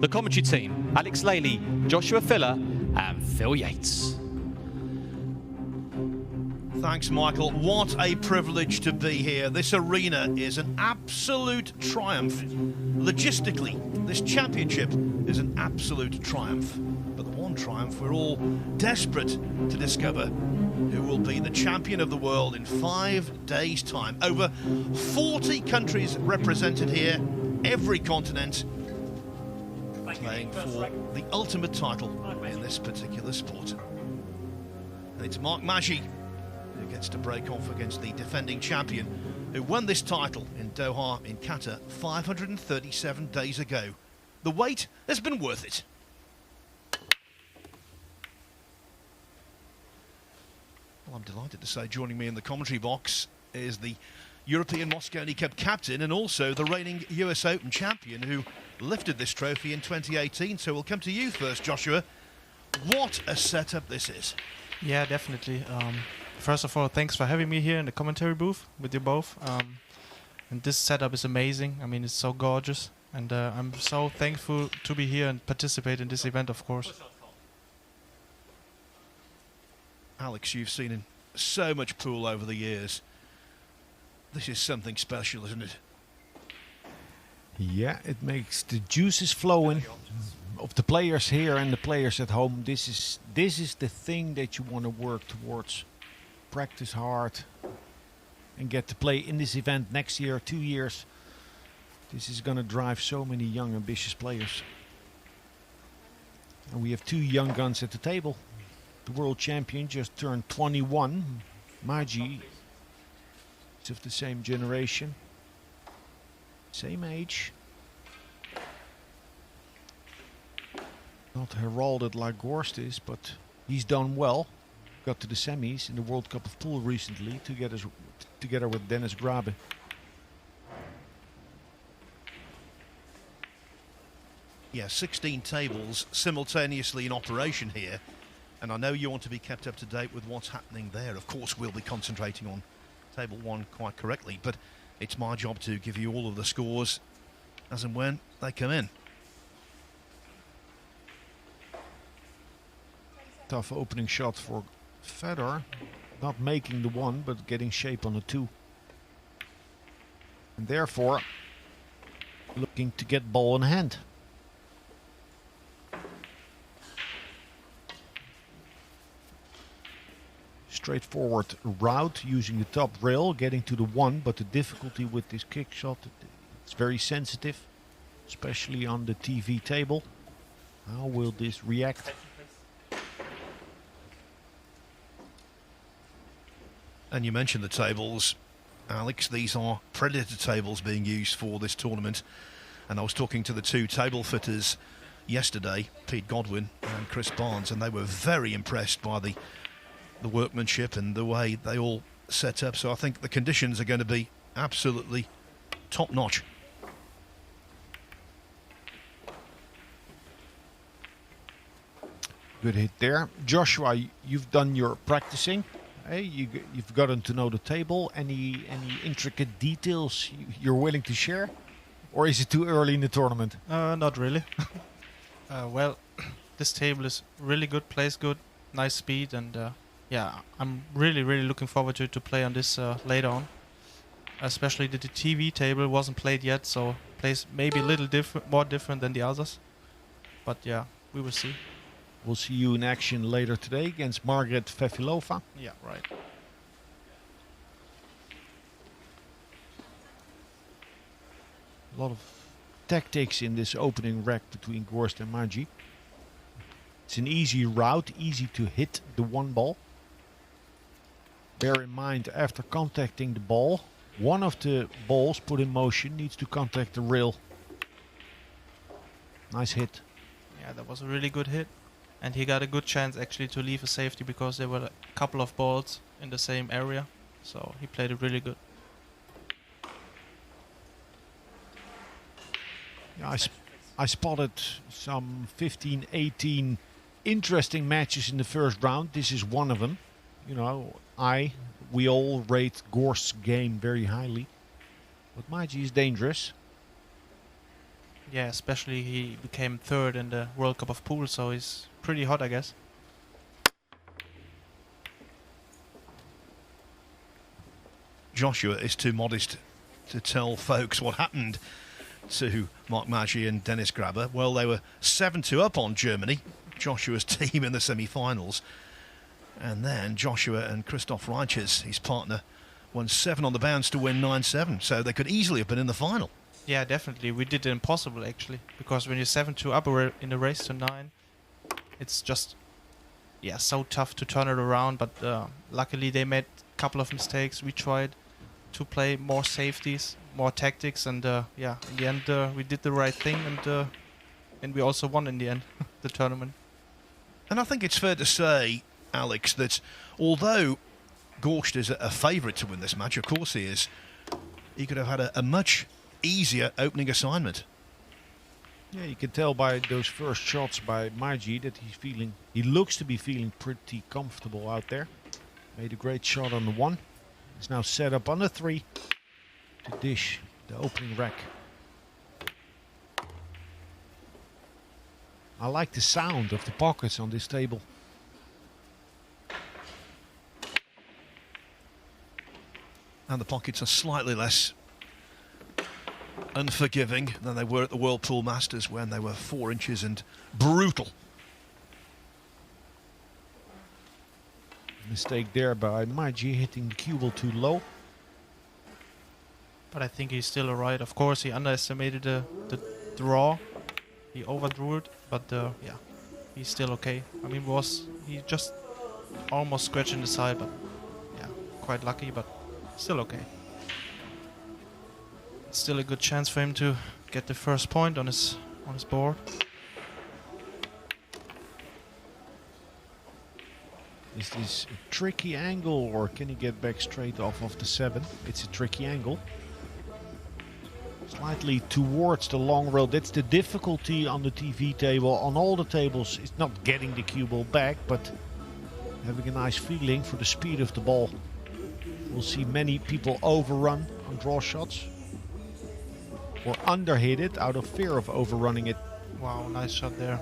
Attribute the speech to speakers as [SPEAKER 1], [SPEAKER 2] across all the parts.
[SPEAKER 1] The commentary team, Alex Laley, Joshua Filler and Phil Yates.
[SPEAKER 2] Thanks, Michael. What a privilege to be here. This arena is an absolute triumph. Logistically, this championship is an absolute triumph. But the one triumph we're all desperate to discover who will be the champion of the world in 5 days' time. Over 40 countries represented here, every continent, playing for the ultimate title in this particular sport. And it's Magi who gets to break off against the defending champion who won this title in Doha in Qatar 537 days ago. The wait has been worth it. Well, I'm delighted to say joining me in the commentary box is the European Mosconi Cup captain and also the reigning US Open champion who lifted this trophy in 2018. So we'll come to you first, Joshua. What a setup this is.
[SPEAKER 3] Yeah, definitely. First of all, thanks for having me here in the commentary booth with you both. And this setup is amazing. I mean, it's so gorgeous. And I'm so thankful to be here and participate in this event, of course.
[SPEAKER 2] Alex, you've seen in so much pool over the years. This is something special, isn't it?
[SPEAKER 4] Yeah, it makes the juices flowing of the players here and the players at home. This is the thing that you want to work towards. Practice hard and get to play in this event next year, 2 years. This is going to drive so many young, ambitious players. And we have 2 young guns at the table. The world champion just turned 21. Magi is of the same generation. Same age. Not heralded like Gorst is, but he's done well. Got to the semis in the World Cup of Pool recently together with Dennis Grabe.
[SPEAKER 2] Yeah, 16 tables simultaneously in operation here. And I know you want to be kept up to date with what's happening there. Of course, we'll be concentrating on table 1 quite correctly, but it's my job to give you all of the scores as and when they come in.
[SPEAKER 4] Tough opening shot for Fedor. Not making the 1, but getting shape on the 2. And therefore, looking to get ball in hand. Straightforward route using the top rail, getting to the 1, but the difficulty with this kick shot, it's very sensitive, especially on the TV table. How will this react?
[SPEAKER 2] And you mentioned the tables, Alex. These are Predator tables being used for this tournament. And I was talking to the 2 table fitters yesterday, Pete Godwin and Chris Barnes, and they were very impressed by the workmanship and the way they all set up. So I think the conditions are going to be absolutely top-notch.
[SPEAKER 4] Good hit there. Joshua, you've done your practicing. Hey, you've gotten to know the table. Any intricate details you're willing to share? Or is it too early in the tournament?
[SPEAKER 3] Not really. Well, this table is really good, plays good, nice speed, and yeah, I'm really looking forward to play on this later on. Especially the TV table wasn't played yet, so plays maybe a little more different than the others. But yeah, we will see.
[SPEAKER 4] We'll see you in action later today against Margaret Fefilova.
[SPEAKER 3] Yeah, right.
[SPEAKER 4] A lot of tactics in this opening rack between Gorst and Magi. It's an easy route, easy to hit the 1 ball. Bear in mind, after contacting the ball, one of the balls put in motion needs to contact the rail. Nice hit.
[SPEAKER 3] Yeah, that was a really good hit. And he got a good chance actually to leave a safety because there were a couple of balls in the same area. So he played it really good.
[SPEAKER 4] Yeah, I spotted some 15, 18 interesting matches in the first round. This is one of them. You know, we all rate Gorst's game very highly. But Magi is dangerous.
[SPEAKER 3] Yeah, especially he became third in the World Cup of Pool, so he's pretty hot, I guess.
[SPEAKER 2] Joshua is too modest to tell folks what happened to Mark Magi and Dennis Grabber. Well, they were 7-2 up on Germany, Joshua's team, in the semi-finals. And then Joshua and Christoph Reichers, his partner, won 7 on the bounce to win 9-7. So they could easily have been in the final.
[SPEAKER 3] Yeah, definitely. We did the impossible, actually. Because when you're 7-2 up in a race to 9, it's just, yeah, so tough to turn it around. But luckily they made a couple of mistakes. We tried to play more safeties, more tactics. And yeah, in the end we did the right thing. And we also won in the end, the tournament.
[SPEAKER 2] And I think it's fair to say, Alex, that although Gorst is a favourite to win this match, of course he is, he could have had a much easier opening assignment.
[SPEAKER 4] Yeah, you can tell by those first shots by Magi that he looks to be feeling pretty comfortable out there. Made a great shot on the 1. He's now set up on the 3 to dish the opening rack. I like the sound of the pockets on this table.
[SPEAKER 2] And the pockets are slightly less unforgiving than they were at the World Pool Masters when they were 4 inches and brutal.
[SPEAKER 4] Mistake there by Magi, hitting the cue ball too low.
[SPEAKER 3] But I think he's still alright. Of course, he underestimated the draw. He overdrew it, but yeah, he's still okay. I mean, he just almost scratching the side, but yeah, quite lucky, but still okay. Still a good chance for him to get the first point on his board.
[SPEAKER 4] Is this a tricky angle, or can he get back straight off of the 7? It's a tricky angle. Slightly towards the long rail. That's the difficulty on the TV table. On all the tables, it's not getting the cue ball back, but having a nice feeling for the speed of the ball. We'll see many people overrun on draw shots, or underhit it out of fear of overrunning it.
[SPEAKER 3] Wow, nice shot there.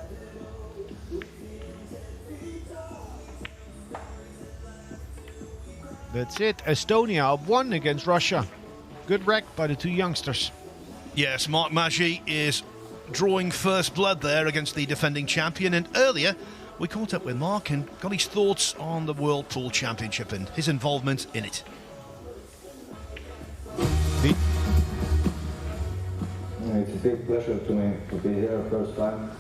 [SPEAKER 4] That's it. Estonia up 1 against Russia. Good rack by the 2 youngsters.
[SPEAKER 2] Yes, Mark Magi is drawing first blood there against the defending champion. And earlier, we caught up with Mark and got his thoughts on the World Pool Championship and his involvement in it.
[SPEAKER 5] It's a big pleasure to me to be here first time.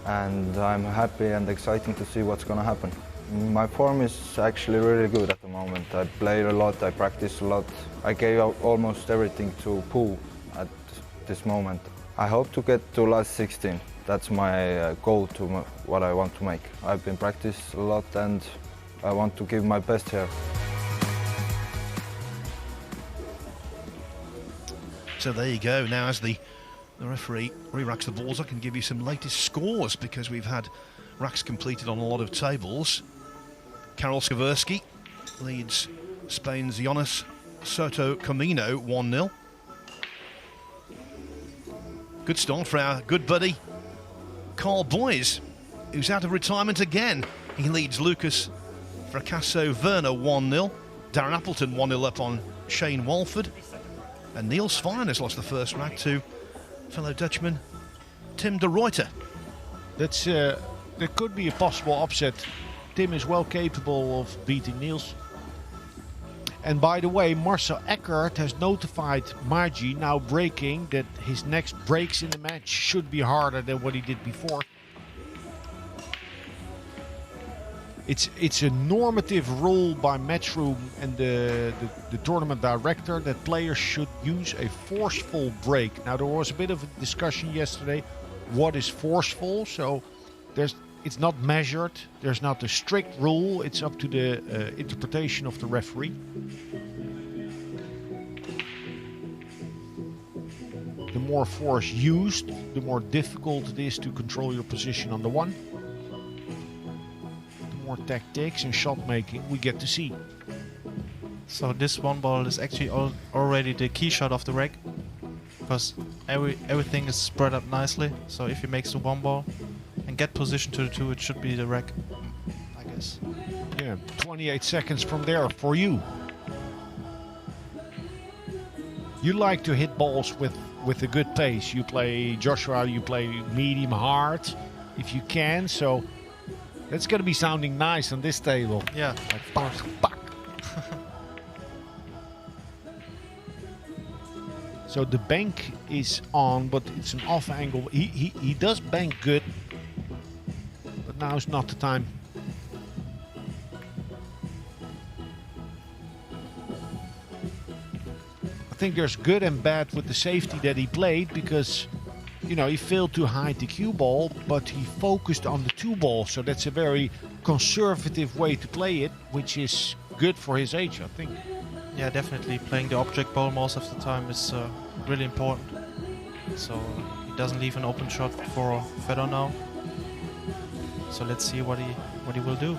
[SPEAKER 5] And I'm happy and exciting to see what's going to happen. My form is actually really good at the moment. I played a lot, I practiced a lot. I gave out almost everything to pool at this moment. I hope to get to last 16. That's my goal to what I want to make. I've been practicing a lot and I want to give my best here.
[SPEAKER 2] So there you go. Now as the referee re-racks the balls, I can give you some latest scores because we've had racks completed on a lot of tables. Karol Skaversky leads Spain's Jonas Soto Camino 1-0. Good start for our good buddy Carl Boys, who's out of retirement again. He leads Lucas Fracasso Werner 1-0. Darren Appleton 1-0 up on Shane Walford. And Niels Fine has lost the first rack to fellow Dutchman Tim de Ruyter.
[SPEAKER 4] That's there could be a possible upset. Tim is well capable of beating Niels. And by the way, Marcel Eckert has notified Magi, now breaking, that his next breaks in the match should be harder than what he did before. It's a normative rule by Matchroom and the tournament director that players should use a forceful break. Now there was a bit of a discussion yesterday. What is forceful? So it's not measured. There's not a strict rule. It's up to the interpretation of the referee. The more force used, the more difficult it is to control your position on the 1. The more tactics and shot making we get to see.
[SPEAKER 3] So this 1 ball is actually already the key shot of the rack, because everything is spread up nicely. So if he makes the one ball and get position to the two, it should be the rack, I guess.
[SPEAKER 4] Yeah, 28 seconds from there for you. You like to hit balls with a good pace. You play Joshua, you play medium hard if you can. So that's going to be sounding nice on this table.
[SPEAKER 3] Yeah,
[SPEAKER 4] Like bang, bang. So the bank is on, but it's an off angle. He does bank good, but now is not the time. I think there's good and bad with the safety that he played, because, you know, he failed to hide the cue ball, but he focused on the two ball. So that's a very conservative way to play it, which is good for his age, I think.
[SPEAKER 3] yeah, definitely playing the object ball most of the time is really important. So he doesn't leave an open shot for Fedor now. So let's see what he will do.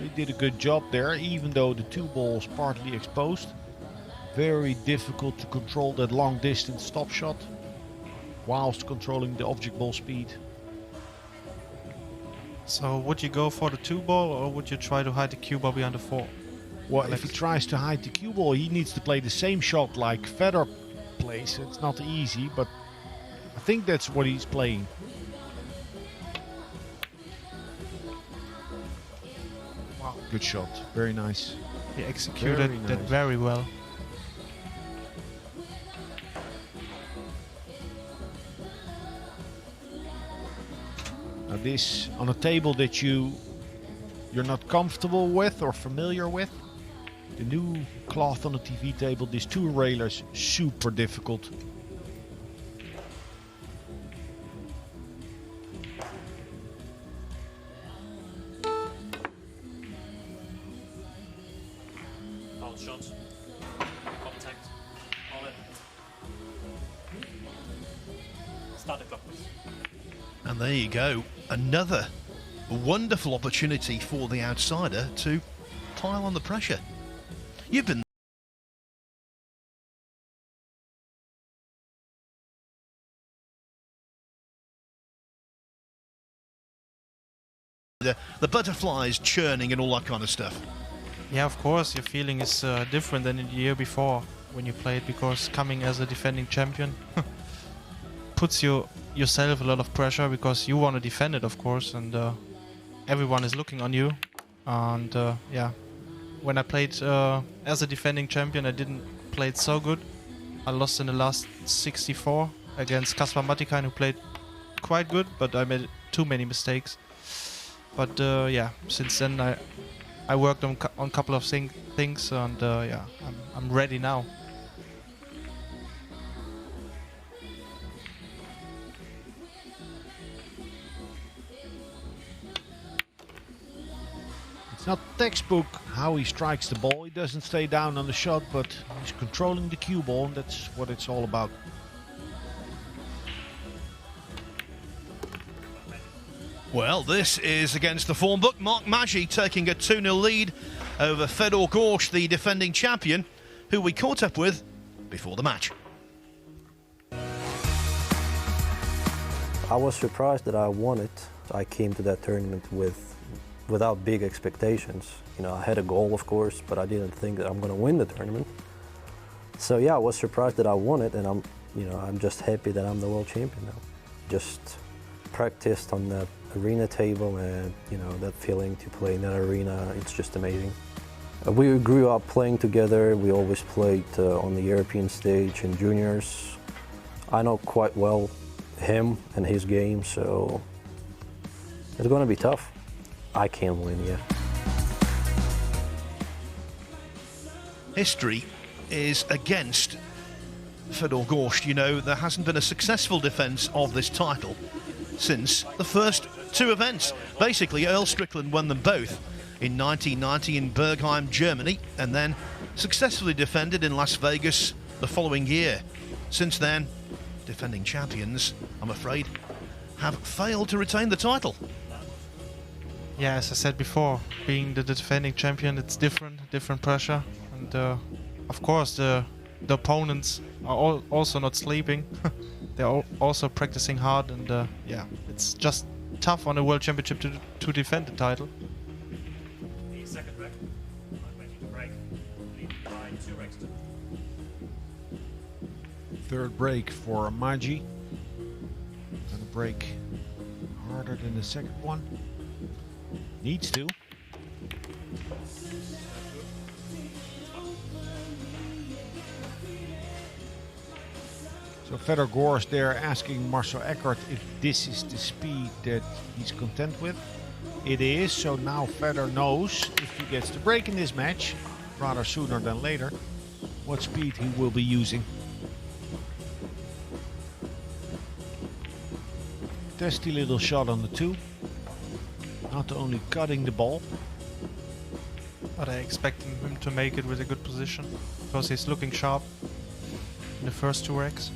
[SPEAKER 4] He did a good job there, even though the two balls partly exposed. Very difficult to control that long distance stop shot whilst controlling the object ball speed.
[SPEAKER 3] So would you go for the two ball, or would you try to hide the cue ball behind the four?
[SPEAKER 4] Well, if he tries to hide the cue ball, he needs to play the same shot like Fedor plays. It's not easy, but I think that's what he's playing.
[SPEAKER 3] Wow.
[SPEAKER 4] Good shot, very nice.
[SPEAKER 3] He executed
[SPEAKER 4] Very
[SPEAKER 3] that
[SPEAKER 4] nice.
[SPEAKER 3] very well.
[SPEAKER 4] Now this on a table that you're not comfortable with or familiar with. The new cloth on the TV table, these two railers, super difficult.
[SPEAKER 1] Foul shot. Contact. All in. Start the clock, please.
[SPEAKER 2] And there you go. Another wonderful opportunity for the outsider to pile on the pressure. You've been the butterflies churning and all that kind of stuff.
[SPEAKER 3] Yeah, of course, your feeling is different than in the year before when you played, because coming as a defending champion puts yourself a lot of pressure, because you want to defend it, of course, and everyone is looking on you. And yeah, when I played as a defending champion, I didn't play it so good. I lost in the last 64 against Kaspar Matikainen, who played quite good, but I made too many mistakes. But yeah, since then I worked on a couple of things, and yeah, I'm ready now.
[SPEAKER 4] It's not textbook how he strikes the ball. He doesn't stay down on the shot, but he's controlling the cue ball, and that's what it's all about.
[SPEAKER 2] Well, this is against the form book. Magi taking a 2-0 lead over Fedor Gorst, the defending champion, who we caught up with before the match.
[SPEAKER 6] I was surprised that I won it. I came to that tournament without big expectations. You know, I had a goal, of course, but I didn't think that I'm going to win the tournament. So yeah, I was surprised that I won it, and I'm just happy that I'm the world champion now. Just practiced on that arena table, and that feeling to play in that arena, it's just amazing. We grew up playing together. We always played on the European stage in juniors. I know quite well him and his game, so it's going to be tough. I can't win yet.
[SPEAKER 2] History is against Fedor Gorst. You know, there hasn't been a successful defence of this title since the first two events. Basically, Earl Strickland won them both in 1990 in Bergheim, Germany, and then successfully defended in Las Vegas the following year. Since then, defending champions, I'm afraid, have failed to retain the title.
[SPEAKER 3] Yeah, as I said before, being the defending champion, it's different pressure, and of course the opponents are also not sleeping. They're also practicing hard, and yeah, it's just tough on a World Championship to defend the title.
[SPEAKER 7] The second rec, I'm waiting to break, leading by 2 recs.
[SPEAKER 4] Third break for Magi. Gonna break harder than the second one. Needs to. So Fedor Gorst there asking Marcel Eckert if this is the speed that he's content with. It is, so now Fedor knows if he gets the break in this match, rather sooner than later, what speed he will be using. Testy little shot on the 2. Not only cutting the ball,
[SPEAKER 3] but I expecting him to make it with a good position, because he's looking sharp in the first 2 racks.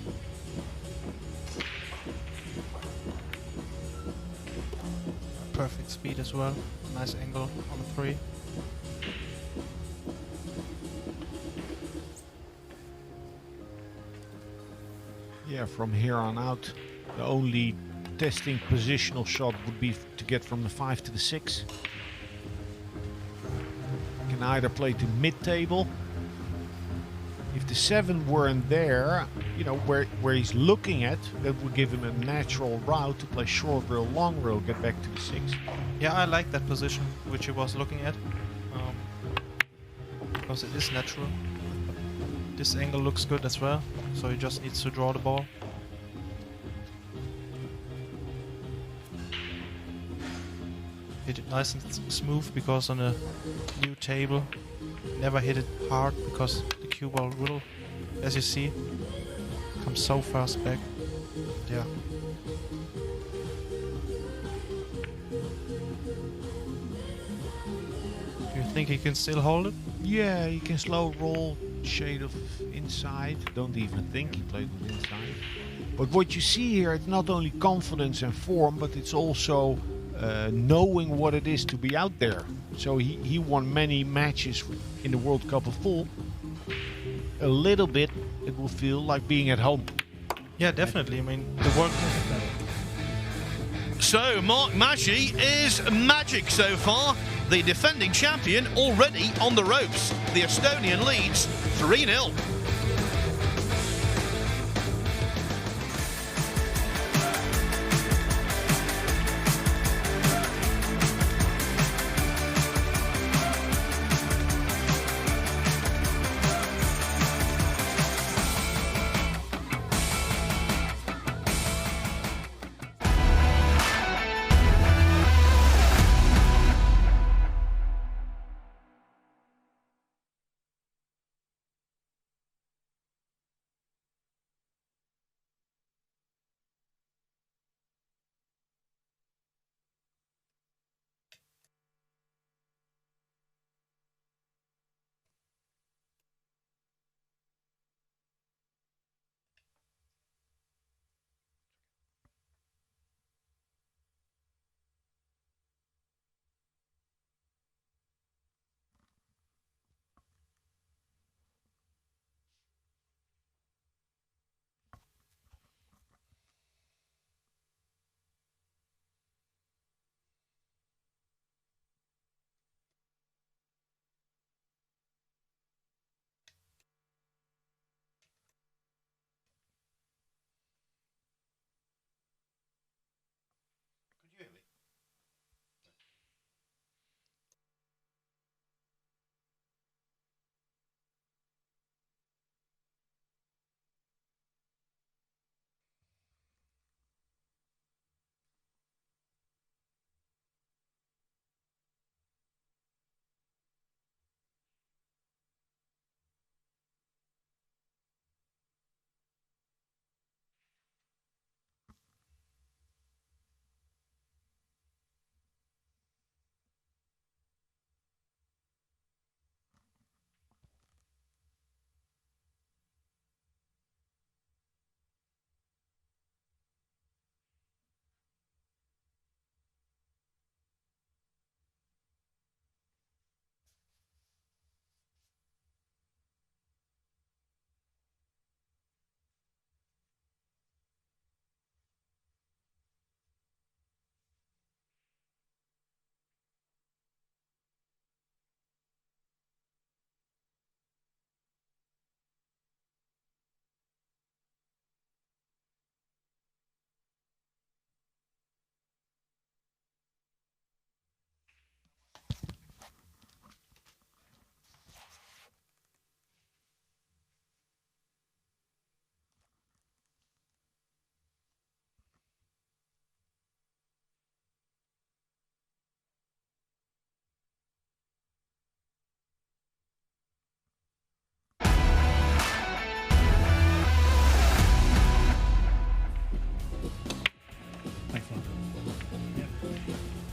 [SPEAKER 3] Perfect speed as well, nice angle on the 3.
[SPEAKER 4] yeah, from here on out, the only testing positional shot would be to get from the 5 to the 6. You can either play to mid-table. If the 7 weren't there, you know, where he's looking at, that would give him a natural route to play short rail, long rail, get back to the 6.
[SPEAKER 3] Yeah, I like that position which he was looking at, because it is natural. This angle looks good as well, so he just needs to draw the ball. Hit it nice and smooth, because on a new table, never hit it hard, because the cue ball will, as you see, come so fast back. Yeah. Do you think he can still hold it?
[SPEAKER 4] Yeah, he can slow roll, shade of inside. Don't even think he played with inside. But what you see here, it's not only confidence and form, but it's also knowing what it is to be out there. So he won many matches in the World Cup of Pool. A little bit, it will feel like being at home.
[SPEAKER 3] Yeah, definitely. I mean, the World Cup.
[SPEAKER 2] So Mark Magi is magic so far. The defending champion already on the ropes. The Estonian leads 3-0.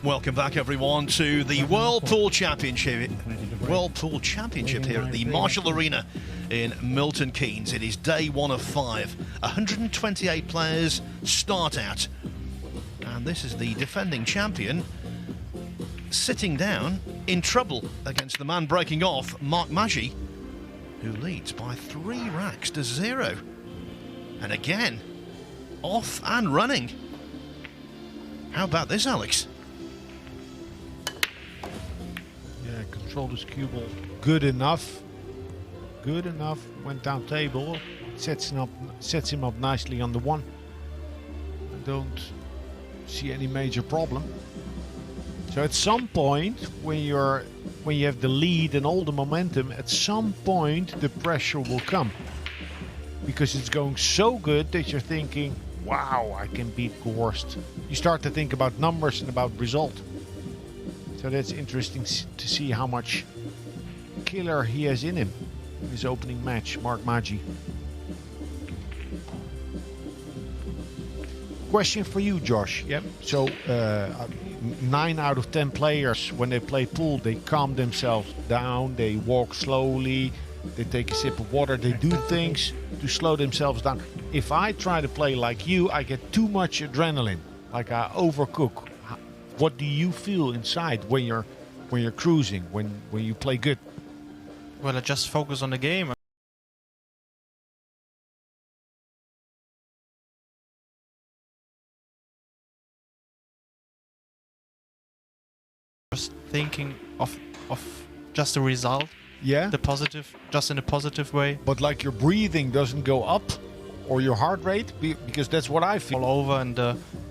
[SPEAKER 2] Welcome back, everyone, to the Whirlpool Championship. Whirlpool Championship here at the Marshall Arena in Milton Keynes. It is day 1 of 5. 128 players start out. And this is the defending champion sitting down in trouble against the man breaking off, Magi, who leads by 3 racks to 0. And again, off and running. How about this, Alex?
[SPEAKER 4] Yeah, controlled his cue ball good enough. Good enough. Went down table. Sets him up nicely on the 1. I don't see any major problem. So at some point, when you have the lead and all the momentum, at some point the pressure will come, because it's going so good that you're thinking, wow, I can beat Gorst. You start to think about numbers and about result. So that's interesting to see how much killer he has in him in his opening match, Magi. Question for you, Josh. Yep. So 9 out of 10 players, when they play pool, they calm themselves down, they walk slowly, they take a sip of water, they do things to slow themselves down. If I try to play like you, I get too much adrenaline, like I overcook. What do you feel inside when you're cruising, when you play good?
[SPEAKER 3] Well, I just focus on the game. Just thinking of just the result.
[SPEAKER 4] Yeah.
[SPEAKER 3] The positive, just in a positive way.
[SPEAKER 4] But like your breathing doesn't go up, or your heart rate, because that's what I feel.
[SPEAKER 3] All over, and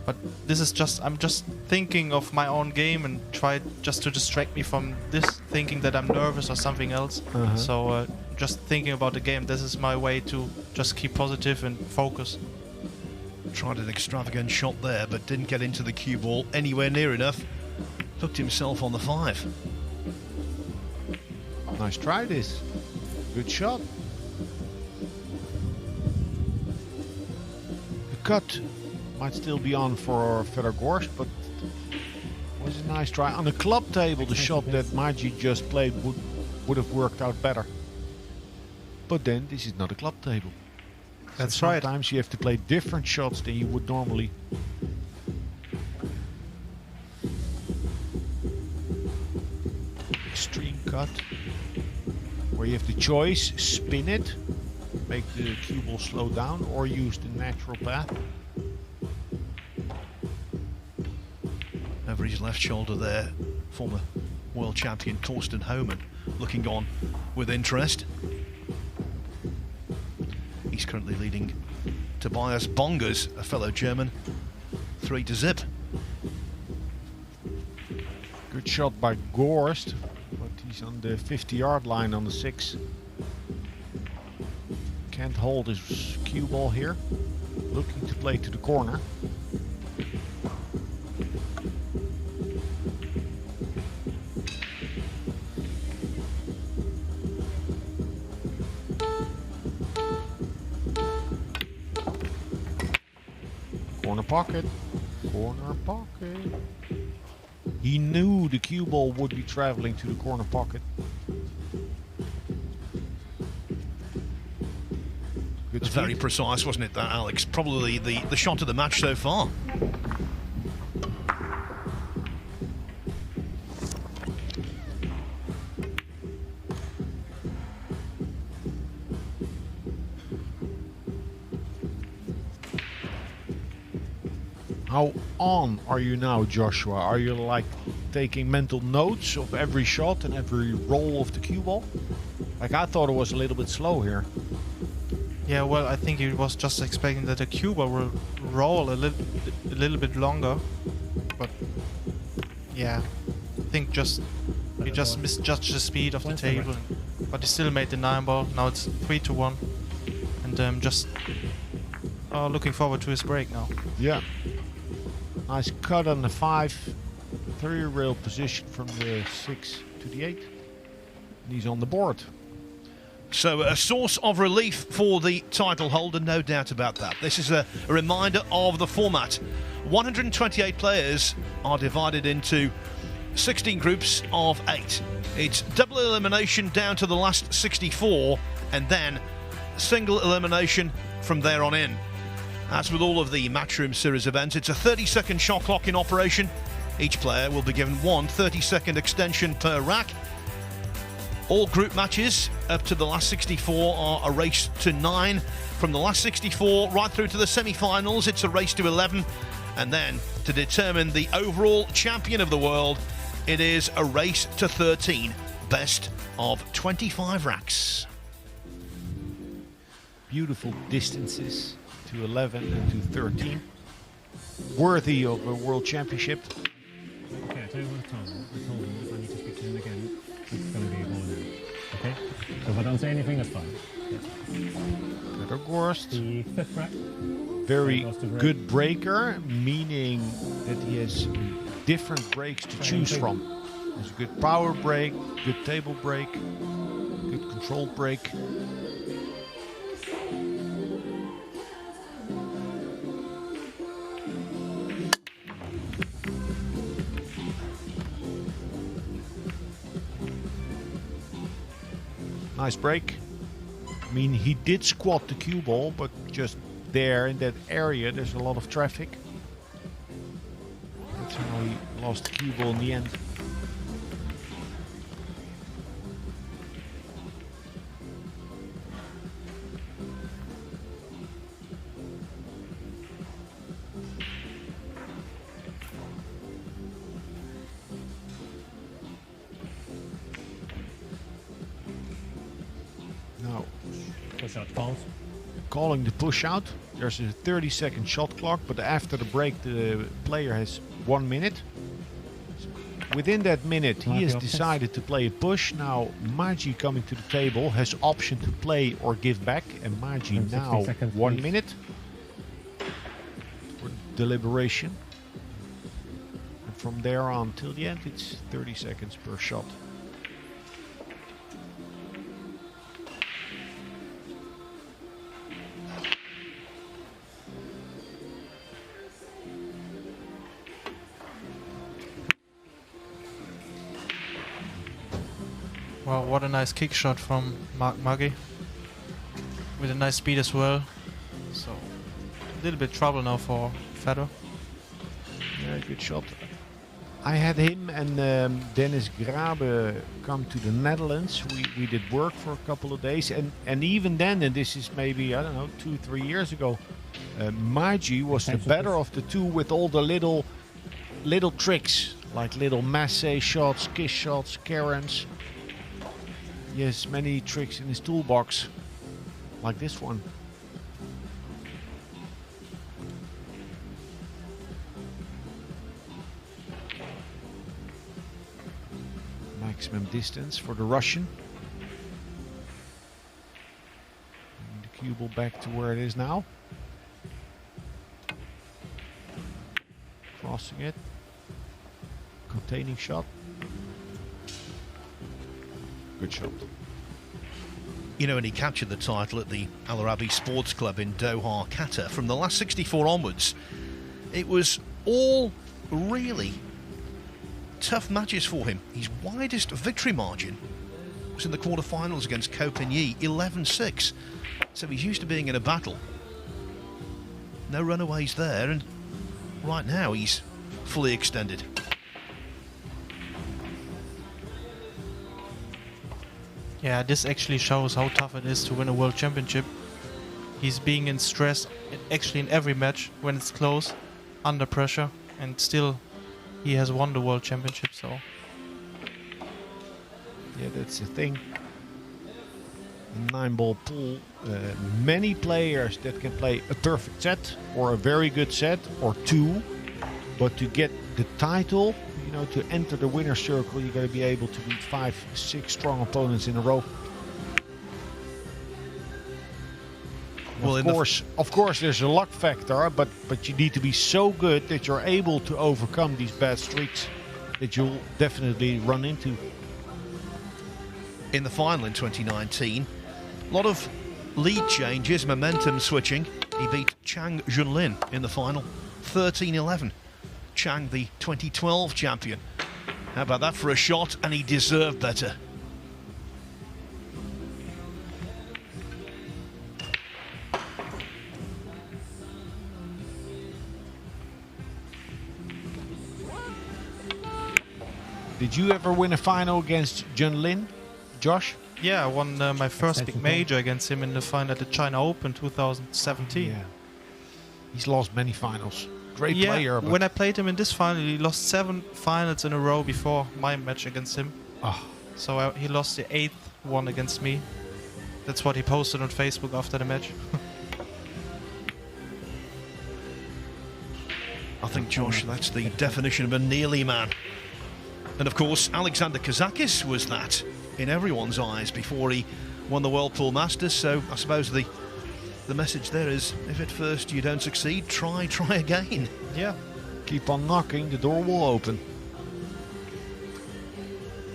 [SPEAKER 3] but this is just, I'm just thinking of my own game and try just to distract me from this, thinking that I'm nervous or something else. So just thinking about the game, this is my way to just keep positive and focus.
[SPEAKER 2] Tried an extravagant shot there, but didn't get into the cue ball anywhere near enough. Hooked himself on the 5.
[SPEAKER 4] Nice try this. Good shot. The cut might still be on for Fedor Gorst, but was a nice try. On the club table, the shot that Magi just played would have worked out better. But then, this is not a club table.
[SPEAKER 3] That's
[SPEAKER 4] so
[SPEAKER 3] right.
[SPEAKER 4] Sometimes you have to play different shots than you would normally. Extreme cut, where you have the choice, spin it, make the cue ball slow down, or use the natural path.
[SPEAKER 2] Over his left shoulder there, former world champion Thorsten Hohmann looking on with interest. He's currently leading Tobias Bongers, a fellow German, 3-0.
[SPEAKER 4] Good shot by Gorst, but he's on the 50-yard line on the 6. Can't hold his cue ball here. Looking to play to the corner. Corner pocket. Corner pocket. He knew the cue ball would be traveling to the corner pocket. Good speed.
[SPEAKER 2] Very precise, wasn't it, that, Alex? Probably the shot of the match so far.
[SPEAKER 4] How on are you now, Joshua? Are you like taking mental notes of every shot and every roll of the cue ball? Like, I thought it was a little bit slow here.
[SPEAKER 3] Yeah, well, I think he was just expecting that the cue ball will roll a little bit longer, but yeah, I think he just misjudged the speed of the table, but he still made the 9 ball. Now it's 3-1, and just looking forward to his break now.
[SPEAKER 4] Yeah. Nice cut on the 5. 3-rail position from the 6 to the 8. And he's on the board.
[SPEAKER 2] So a source of relief for the title holder, no doubt about that. This is a reminder of the format 128 players are divided into 16 groups of 8. It's double elimination down to the last 64, and then single elimination from there on in. As with all of the Matchroom series events, it's a 30-second shot clock in operation. Each player will be given one 30-second extension per rack. All group matches up to the last 64 are a race to 9. From the last 64 right through to the semi-finals, it's a race to 11. And then to determine the overall champion of the world, it is a race to 13. Best of 25 racks.
[SPEAKER 4] Beautiful distances to 11 and to 13. Worthy of a world championship.
[SPEAKER 7] Okay, I tell you what I told him. I told him if I need to speak to him again, it's going to be a ball now. Okay? So if I don't say anything, that's fine. Yeah.
[SPEAKER 4] Fedor Gorst.
[SPEAKER 7] The 5th rack.
[SPEAKER 4] Very good breaker, meaning that he has different breaks to choose from. There's a good power break, good table break, good control break. Nice break. I mean, he did squat the cue ball, but just there in that area, there's a lot of traffic. That's how he lost the cue ball in the end. Now,
[SPEAKER 7] Push out calls.
[SPEAKER 4] calling the push out. There's a 30-second shot clock, but after the break, the player has 1 minute. So within that minute, he has decided to play a push. Now, Magi coming to the table has option to play or give back, and Magi now 1 minute for deliberation. And from there on till the end, it's 30 seconds per shot.
[SPEAKER 3] Wow, what a nice kick shot from Magi. With a nice speed as well. So, a little bit trouble now for Fedor.
[SPEAKER 4] Yeah, good shot. I had him and Dennis Grabe come to the Netherlands. We did work for a couple of days. And even then, and this is maybe, I don't know, 2-3 years ago, Magi was the better of the two with all the little tricks. Like little masse shots, kiss shots, Karens. He has many tricks in his toolbox, like this one. Maximum distance for the Russian. And the cue ball back to where it is now. Crossing it. Containing shot. Good shot.
[SPEAKER 2] You know, when he captured the title at the Al Arabi Sports Club in Doha, Qatar, from the last 64 onwards, it was all really tough matches for him. His widest victory margin was in the quarterfinals against Copenhagen, 11-6. So he's used to being in a battle. No runaways there, and right now he's fully extended.
[SPEAKER 3] Yeah, this actually shows how tough it is to win a world championship. He's being in stress actually in every match when it's close, under pressure, and still he has won the world championship, so.
[SPEAKER 4] Yeah, that's the thing. A 9-ball pool, many players that can play a perfect set or a very good set or two, but to get the title, you know, to enter the winner's circle, you got to be able to beat 5-6 strong opponents in a row. Well, of course, there's a luck factor, but you need to be so good that you're able to overcome these bad streaks that you'll definitely run into.
[SPEAKER 2] In the final in 2019, a lot of lead changes, momentum switching. He beat Chang Junlin in the final, 13-11. Chang, the 2012 champion. How about that for a shot? And he deserved better.
[SPEAKER 4] Did you ever win a final against Jun Lin, Josh?
[SPEAKER 3] Yeah, I won my first big major against him in the final at the China Open 2017.
[SPEAKER 4] Yeah. He's lost many finals. Great
[SPEAKER 3] Yeah,
[SPEAKER 4] player. But
[SPEAKER 3] when I played him in this final, he lost 7 finals in a row before my match against him.
[SPEAKER 4] Oh,
[SPEAKER 3] So he lost the 8th one against me. That's what he posted on Facebook after the match.
[SPEAKER 2] I think, Josh, that's the definition of a nearly man. And of course, Alexander Kazakis was that in everyone's eyes before he won the Whirlpool Masters. So I suppose the message there is, if at first you don't succeed, try again.
[SPEAKER 3] Yeah.
[SPEAKER 4] keep on knocking, the door will open.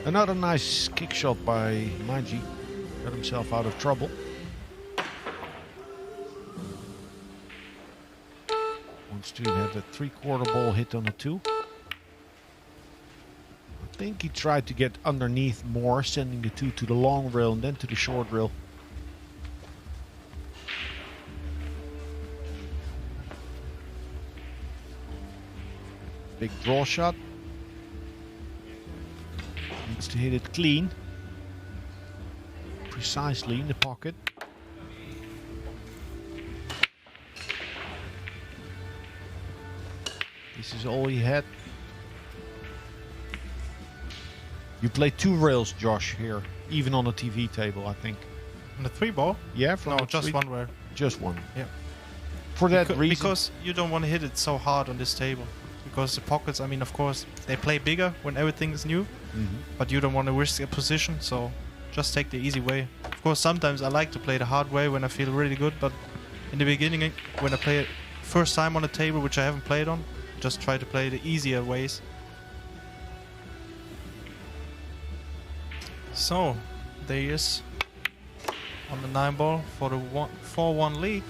[SPEAKER 4] Another nice kick shot by Magi. Got himself out of trouble. Wants to have a 3/4 ball hit on a 2. I think he tried to get underneath more, sending the 2 to the long rail and then to the short rail. Big draw shot. Needs to hit it clean. Precisely in the pocket. This is all he had. You play 2 rails, Josh, here. Even on a TV table, I think.
[SPEAKER 3] On the 3 ball?
[SPEAKER 4] Yeah, from
[SPEAKER 3] No,
[SPEAKER 4] a
[SPEAKER 3] just
[SPEAKER 4] 3
[SPEAKER 3] one rail.
[SPEAKER 4] Just one.
[SPEAKER 3] Yeah.
[SPEAKER 4] For that reason.
[SPEAKER 3] Because you don't want to hit it so hard on this table. Because the pockets, I mean, of course, they play bigger when everything is new. But you don't want to risk a position, so just take the easy way. Of course, sometimes I like to play the hard way when I feel really good, but in the beginning, when I play it first time on a table, which I haven't played on, just try to play the easier ways. So, there he is on the 9 ball for the 4-1 lead.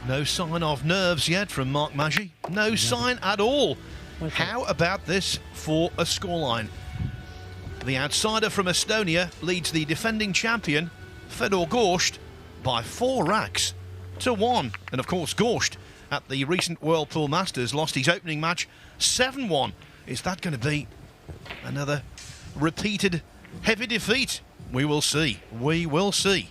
[SPEAKER 2] No sign of nerves yet from Mark Magi. No sign at all. How about this for a scoreline? The outsider from Estonia leads the defending champion, Fedor Gorst, by 4 racks to 1. And of course, Gorst at the recent Whirlpool Masters lost his opening match 7-1. Is that going to be another repeated heavy defeat? We will see. We will see.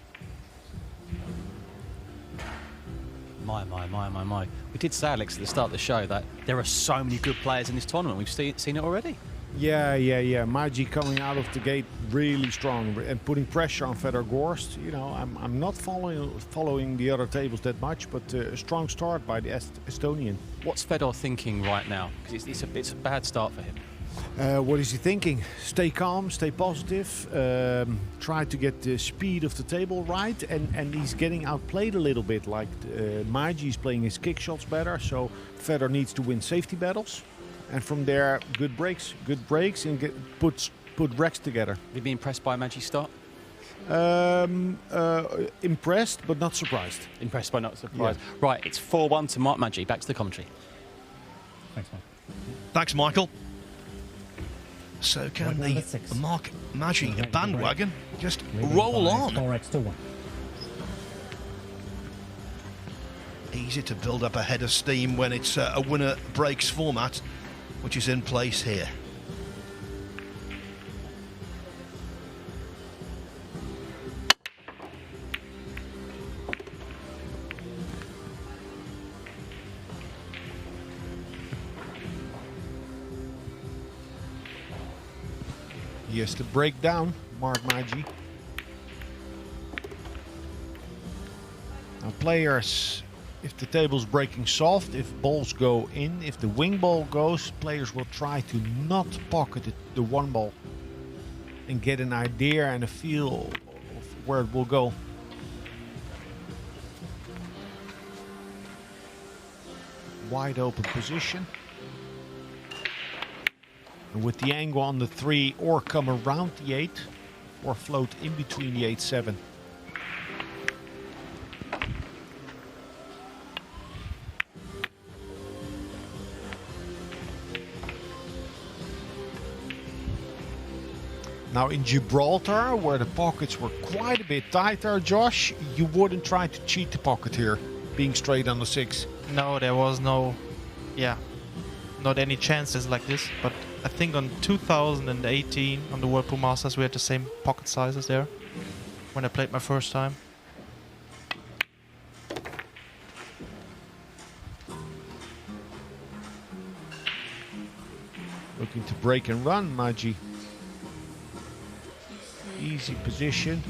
[SPEAKER 1] My. We did say, Alex, at the start of the show that there are so many good players in this tournament. We've seen it already.
[SPEAKER 4] Yeah. Magi coming out of the gate really strong and putting pressure on Fedor Gorst. You know, I'm not following the other tables that much, but a strong start by the Estonian.
[SPEAKER 1] What's Fedor thinking right now? Because it's a bad start for him.
[SPEAKER 4] What is he thinking? Stay calm, stay positive, try to get the speed of the table right, and he's getting outplayed a little bit. Like Magi is playing his kick shots better, so Fedor needs to win safety battles, and from there, good breaks, and put racks together.
[SPEAKER 1] Have you been impressed by Magi's start?
[SPEAKER 4] Impressed, but not surprised.
[SPEAKER 1] Impressed but not surprised. Yeah. Right, it's 4-1 to Mark Magi. Back to the commentary.
[SPEAKER 7] Thanks, Mark.
[SPEAKER 2] Thanks, Michael. So can the Mark Magi bandwagon just roll on?
[SPEAKER 7] 4x to 1.
[SPEAKER 2] Easy to build up a head of steam when it's a winner breaks format, which is in place here.
[SPEAKER 4] He has to break down Mark Magi. Now players, if the table's breaking soft, if balls go in, if the wing ball goes, players will try to not pocket the 1 ball and get an idea and a feel of where it will go. Wide open position. And with the angle on the 3, or come around the 8, or float in between the 8-7. Now in Gibraltar, where the pockets were quite a bit tighter, Josh, you wouldn't try to cheat the pocket here, being straight on the 6.
[SPEAKER 3] No, there was no, not any chances like this. But I think on 2018 on the World Pool Masters we had the same pocket sizes there when I played my first time.
[SPEAKER 4] Looking to break and run, Magi. Easy position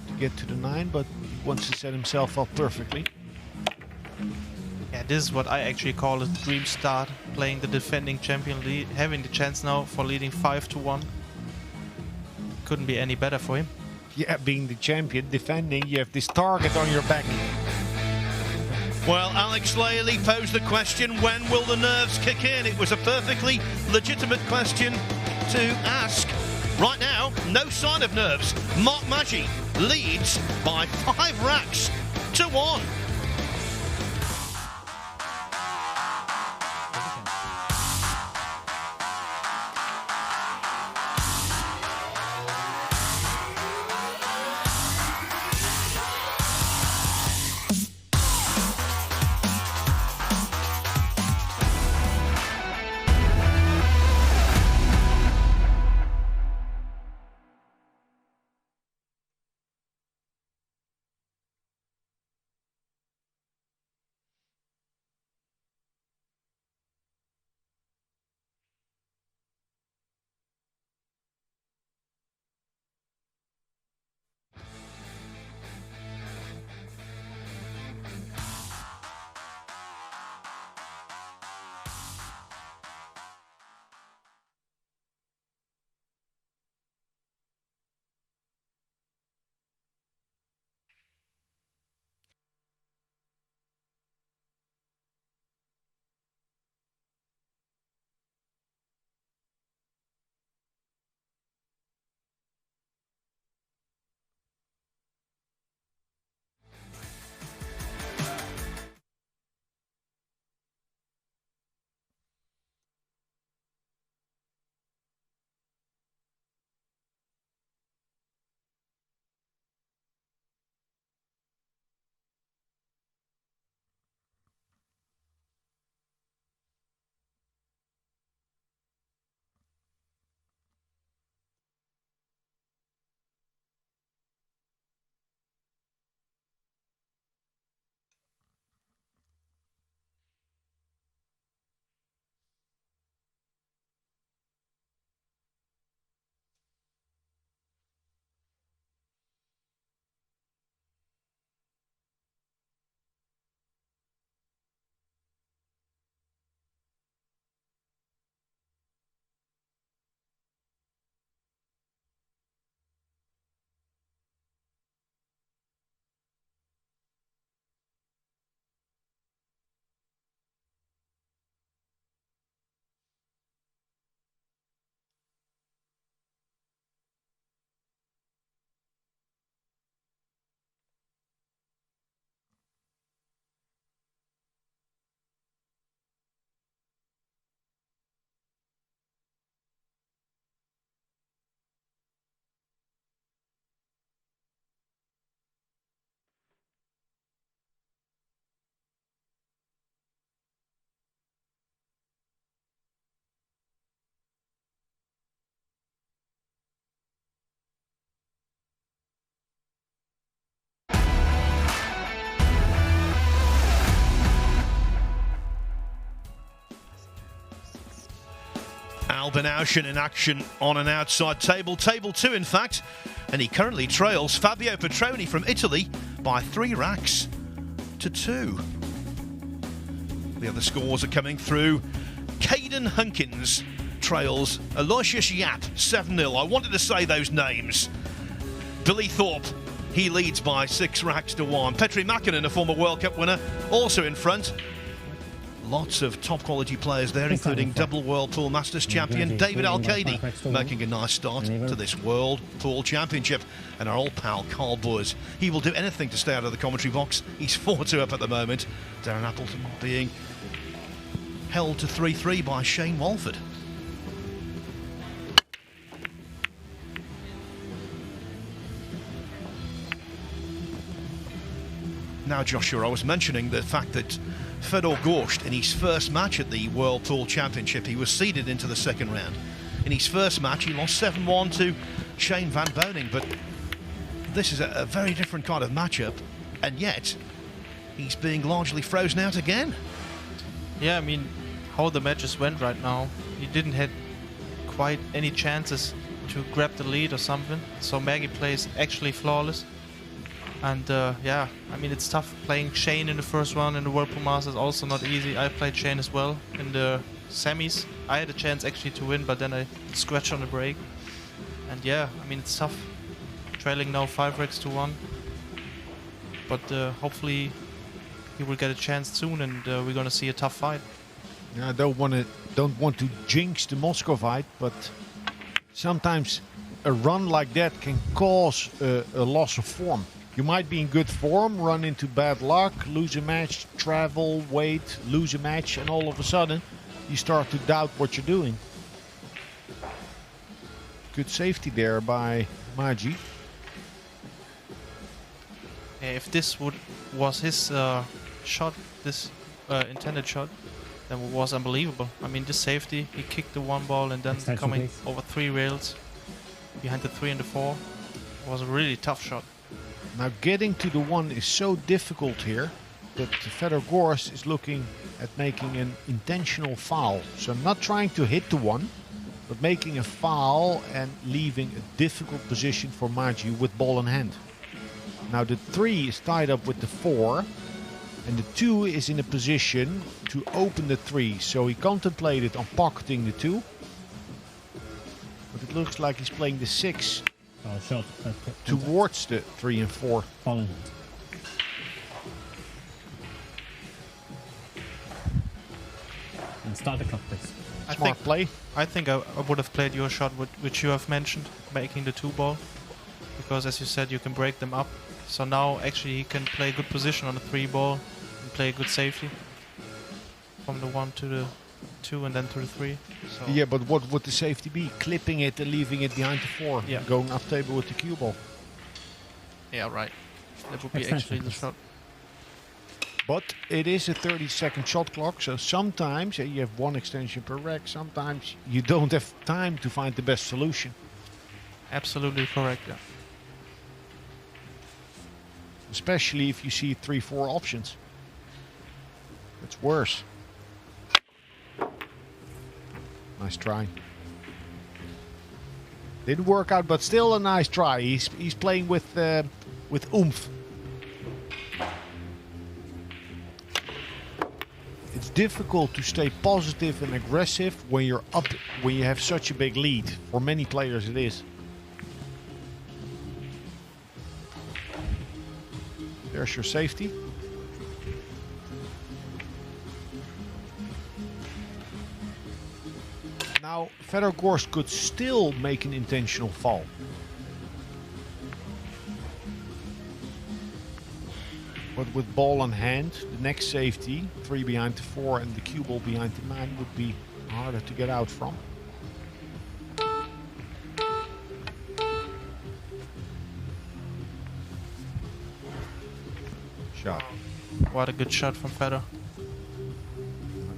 [SPEAKER 4] to get to the 9, but he wants to set himself up perfectly.
[SPEAKER 3] Yeah, this is what I actually call a dream start, playing the defending champion, having the chance now for leading 5-1. Couldn't be any better for him.
[SPEAKER 4] Yeah, being the champion, defending, you have this target on your back.
[SPEAKER 2] Well, Alex Laley posed the question, when will the nerves kick in? It was a perfectly legitimate question to ask. Right now, no sign of nerves. Mark Magi leads by 5 racks to 1. Albinauschen in action on an outside table, table 2 in fact, and he currently trails Fabio Petroni from Italy by 3 racks to 2. The other scores are coming through. Caden Hunkins trails Aloysius Yap 7-0. I wanted to say those names. Billy Thorpe, he leads by 6 racks to 1. Petri Mäkinen, a former World Cup winner, also in front. Lots of top quality players there, including double World Pool Masters champion David Al-Kadi, making a nice start to this World Pool Championship. And our old pal Carl Boers, he will do anything to stay out of the commentary box. He's 4-2 up at the moment. Darren Appleton being held to 3-3 by Shane Walford. Now, Joshua, I was mentioning the fact that Fedor Gorst, in his first match at the World Pool Championship, he was seeded into the second round. In his first match, he lost 7-1 to Shane van Boening, but this is a very different kind of matchup, and yet he's being largely frozen out again.
[SPEAKER 3] Yeah, I mean, how the matches went right now, he didn't have quite any chances to grab the lead or something, so Magi plays actually flawless. And yeah, I mean, it's tough playing Shane in the first round in the World Pool Masters, also not easy. I played Shane as well in the semis. I had a chance actually to win, but then I scratched on the break. And yeah, I mean, it's tough. Trailing now 5-racks to 1. But hopefully he will get a chance soon, and we're gonna see a tough fight.
[SPEAKER 4] Yeah, I don't want to jinx the Moscow fight, but sometimes a run like that can cause a loss of form. You might be in good form, run into bad luck, lose a match, travel, wait, lose a match, and all of a sudden you start to doubt what you're doing. Good safety there by Magi.
[SPEAKER 3] If this was his shot, this intended shot, then it was unbelievable. I mean, this safety, he kicked the 1 ball and then
[SPEAKER 7] Extension,
[SPEAKER 3] coming
[SPEAKER 7] please.
[SPEAKER 3] over 3 rails behind the 3 and the 4 was a really tough shot.
[SPEAKER 4] Now getting to the 1 is so difficult here that Fedor Gorst is looking at making an intentional foul. So not trying to hit the 1, but making a foul and leaving a difficult position for Magi with ball in hand. Now the 3 is tied up with the 4, and the 2 is in a position to open the 3. So he contemplated on pocketing the 2, but it looks like he's playing the 6
[SPEAKER 7] Oh, shot.
[SPEAKER 4] towards the 3 and 4.
[SPEAKER 7] Ball in hand. And start the clock, please.
[SPEAKER 4] Smart play.
[SPEAKER 3] I think I would have played your shot, which you have mentioned, making the 2 ball, because as you said, you can break them up. So now actually he can play a good position on the 3 ball and play a good safety from the 1 to the 2 and then to the 3. So
[SPEAKER 4] Yeah, but what would the safety be? Clipping it and leaving it behind the 4.
[SPEAKER 3] Yeah.
[SPEAKER 4] Going up table with the cue ball.
[SPEAKER 3] yeah, right. That would be
[SPEAKER 7] Extension,
[SPEAKER 3] actually the
[SPEAKER 7] please.
[SPEAKER 3] shot.
[SPEAKER 4] But it is a 30-second shot clock, so sometimes you have 1 extension per rack. Sometimes you don't have time to find the best solution.
[SPEAKER 3] Absolutely correct. Yeah.
[SPEAKER 4] Especially if you see 3-4 options. It's worse. Nice try. Didn't work out, but still a nice try. He's playing with oomph. It's difficult to stay positive and aggressive when you're up, when you have such a big lead. For many players, it is. There's your safety. Now, Fedor Gorst could still make an intentional foul. But with ball on hand, the next safety, 3 behind the 4 and the cue ball behind the 9, would be harder to get out from. Shot.
[SPEAKER 3] What a good shot from Fedor.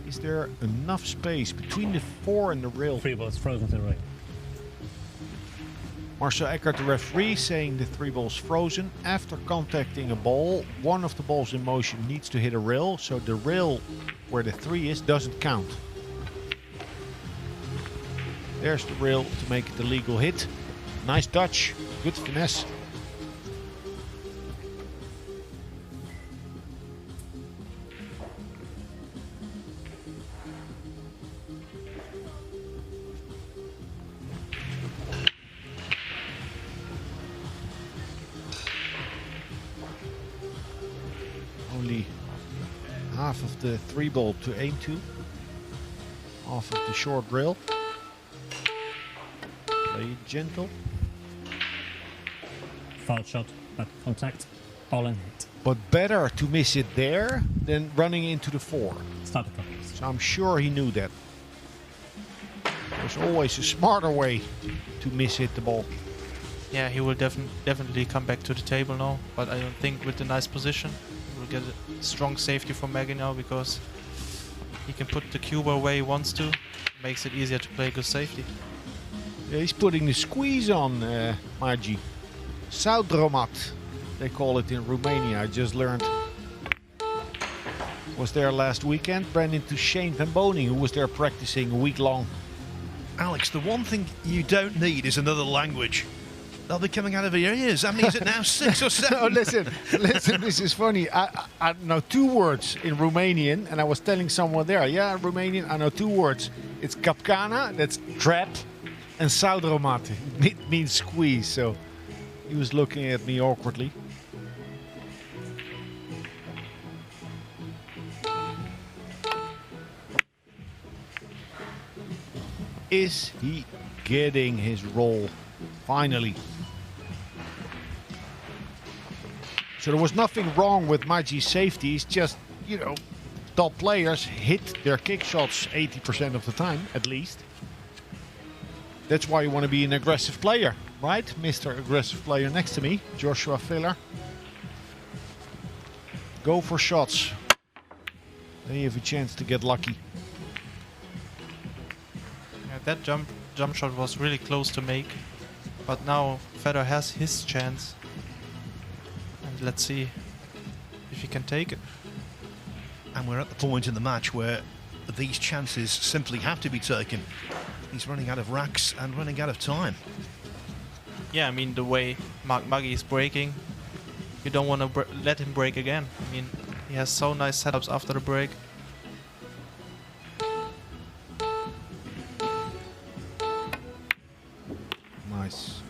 [SPEAKER 4] Is there enough space between the 4 and the rail?
[SPEAKER 7] 3 balls frozen to the right.
[SPEAKER 4] Marcel Eckert, the referee, saying the 3 ball's frozen. After contacting a ball, one of the balls in motion needs to hit a rail, so the rail where the 3 is doesn't count. There's the rail to make it the legal hit. Nice touch, good finesse. Only half of the 3 ball to aim to. Half of the short rail. Play it gentle.
[SPEAKER 7] Foul shot, but contact, all in hand.
[SPEAKER 4] But better to miss it there than running into the 4.
[SPEAKER 7] Start the clock, please.
[SPEAKER 4] So I'm sure he knew that. There's always a smarter way to miss hit the ball.
[SPEAKER 3] Yeah, he will definitely come back to the table now, but I don't think with the nice position We'll get a strong safety for Magi now because he can put the cue ball where he wants to. Makes it easier to play good safety.
[SPEAKER 4] Yeah, he's putting the squeeze on Magi. Saudromat, they call it in Romania. I just learned. Was there last weekend. Brandon to Shane Van Boning, who was there practicing a week long.
[SPEAKER 2] Alex, the one thing you don't need is another language. They'll be coming out of your ears. How many is it now? 6 or 7?
[SPEAKER 4] No, listen, this is funny. I know 2 words in Romanian, and I was telling someone there, yeah, Romanian, I know 2 words. It's kapkana, that's trap, and saudromat, it means squeeze. So he was looking at me awkwardly. Is he getting his roll? Finally. So there was nothing wrong with Magi's safety. It's just, you know, top players hit their kick shots 80% of the time, at least. That's why you want to be an aggressive player, right? Mr. Aggressive Player next to me, Joshua Filler. Go for shots. Then you have a chance to get lucky.
[SPEAKER 3] Yeah, that jump shot was really close to make. But now Fedor has his chance. And let's see if he can take it.
[SPEAKER 2] And we're at the point in the match where these chances simply have to be taken. He's running out of racks and running out of time.
[SPEAKER 3] Yeah, I mean, the way Magi is breaking, you don't want to let him break again. I mean, he has so nice setups after the break.
[SPEAKER 4] Nice.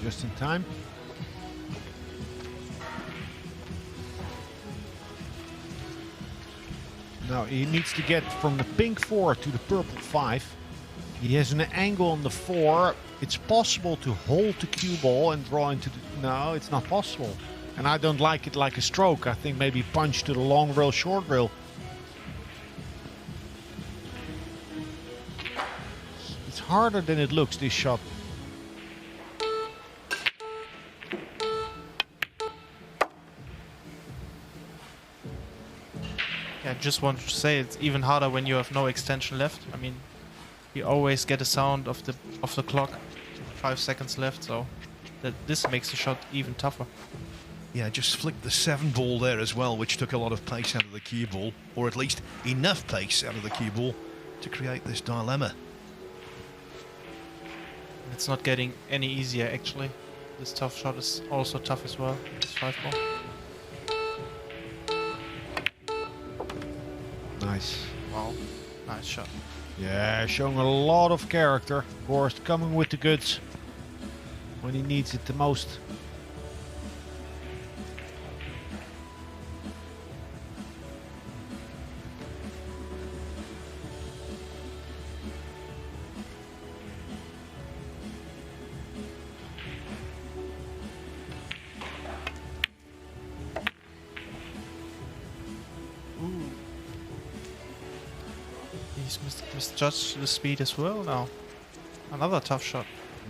[SPEAKER 4] Just in time. Now he needs to get from the pink 4 to the purple 5. He has an angle on the 4. It's possible to hold the cue ball and draw into the... No, it's not possible. And I don't like it like a stroke. I think maybe punch to the long rail, short rail. It's harder than it looks, this shot.
[SPEAKER 3] Yeah, I just wanted to say it's even harder when you have no extension left. I mean, you always get a sound of the clock. 5 seconds left, so this makes the shot even tougher.
[SPEAKER 2] Yeah, just flicked the 7 ball there as well, which took a lot of pace out of the cue ball, or at least enough pace out of the cue ball to create this dilemma.
[SPEAKER 3] It's not getting any easier, actually. This tough shot is also tough as well. This 5 ball.
[SPEAKER 4] Nice.
[SPEAKER 3] Wow, nice shot.
[SPEAKER 4] Yeah, showing a lot of character. Gorst coming with the goods when he needs it the most.
[SPEAKER 3] He's misjudged the speed as well now. Another tough shot.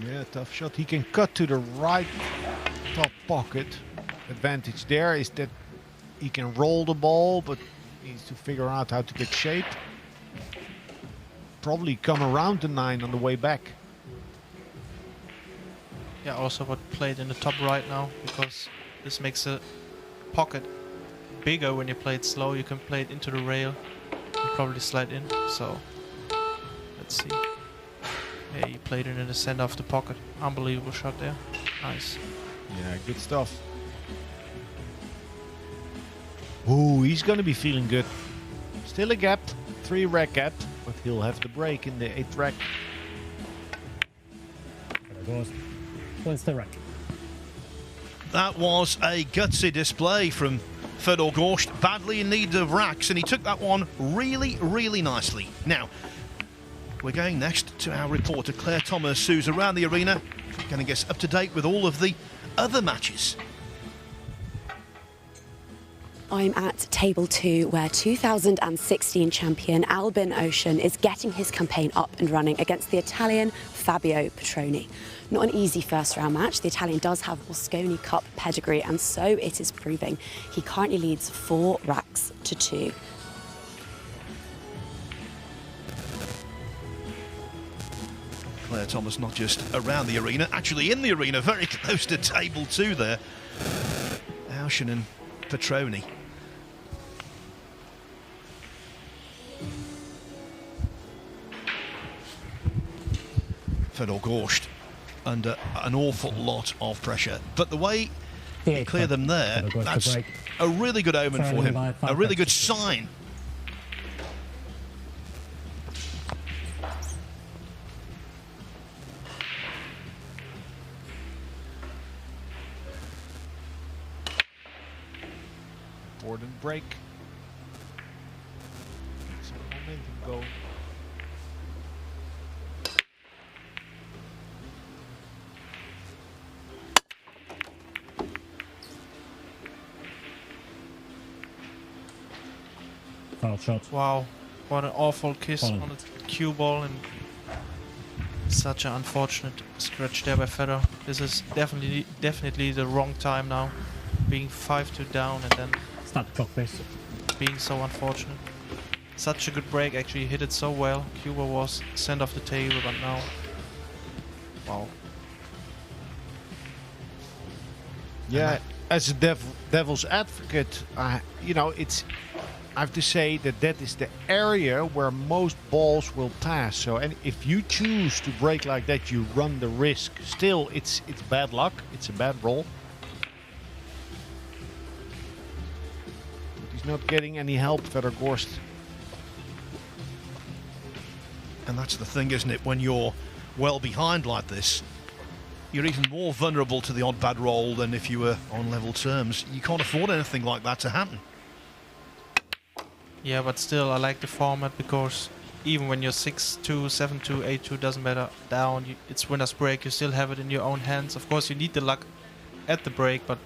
[SPEAKER 4] Yeah, tough shot. He can cut to the right top pocket. Advantage there is that he can roll the ball, but needs to figure out how to get shape. Probably come around the 9 on the way back.
[SPEAKER 3] Yeah, also what played in the top right now, because this makes a pocket bigger when you play it slow. You can play it into the rail and probably slide in. So let's see. Yeah, he played it in the center of the pocket. Unbelievable shot there. Nice.
[SPEAKER 4] Yeah, good stuff. Ooh, he's gonna be feeling good. Still a gap, 3 rack gap, but he'll have the break in the 8th rack.
[SPEAKER 7] Gorst wins the rack.
[SPEAKER 2] That was a gutsy display from Fedor Gorst, badly in need of racks, and he took that one really, really nicely. Now, we're going next to our reporter Claire Thomas, who's around the arena, getting us up to date with all of the other matches.
[SPEAKER 8] I'm at table 2, where 2016 champion Albin Ocean is getting his campaign up and running against the Italian Fabio Petroni. Not an easy first round match. The Italian does have Mosconi Cup pedigree, and so it is proving. He currently leads 4 racks to 2.
[SPEAKER 2] Claire Thomas not just around the arena, actually in the arena, very close to table 2 there. Ocean and Petroni. Fedor Gorst under an awful lot of pressure. But the way he cleared them there, that's a really good omen for him, a really good sign.
[SPEAKER 4] Important break. Get some momentum going.
[SPEAKER 7] Foul shot.
[SPEAKER 3] Wow, what an awful kiss on the cue ball, and such an unfortunate scratch there by Fedor. This is definitely the wrong time now, being 5-2 down and then
[SPEAKER 7] Start the clock, please.
[SPEAKER 3] being so unfortunate. Such a good break, actually hit it so well. Cuba was sent off the table, but now, wow.
[SPEAKER 4] Yeah, as a devil's advocate, you know, I have to say that is the area where most balls will pass. So, and if you choose to break like that, you run the risk. Still, it's bad luck. It's a bad roll. But he's not getting any help, Fedor Gorst.
[SPEAKER 2] And that's the thing, isn't it? When you're well behind like this, you're even more vulnerable to the odd bad roll than if you were on level terms. You can't afford anything like that to happen.
[SPEAKER 3] Yeah, but still, I like the format because even when you're 6-2, 7-2, 8-2, doesn't matter, down, it's winner's break, you still have it in your own hands. Of course, you need the luck at the break, but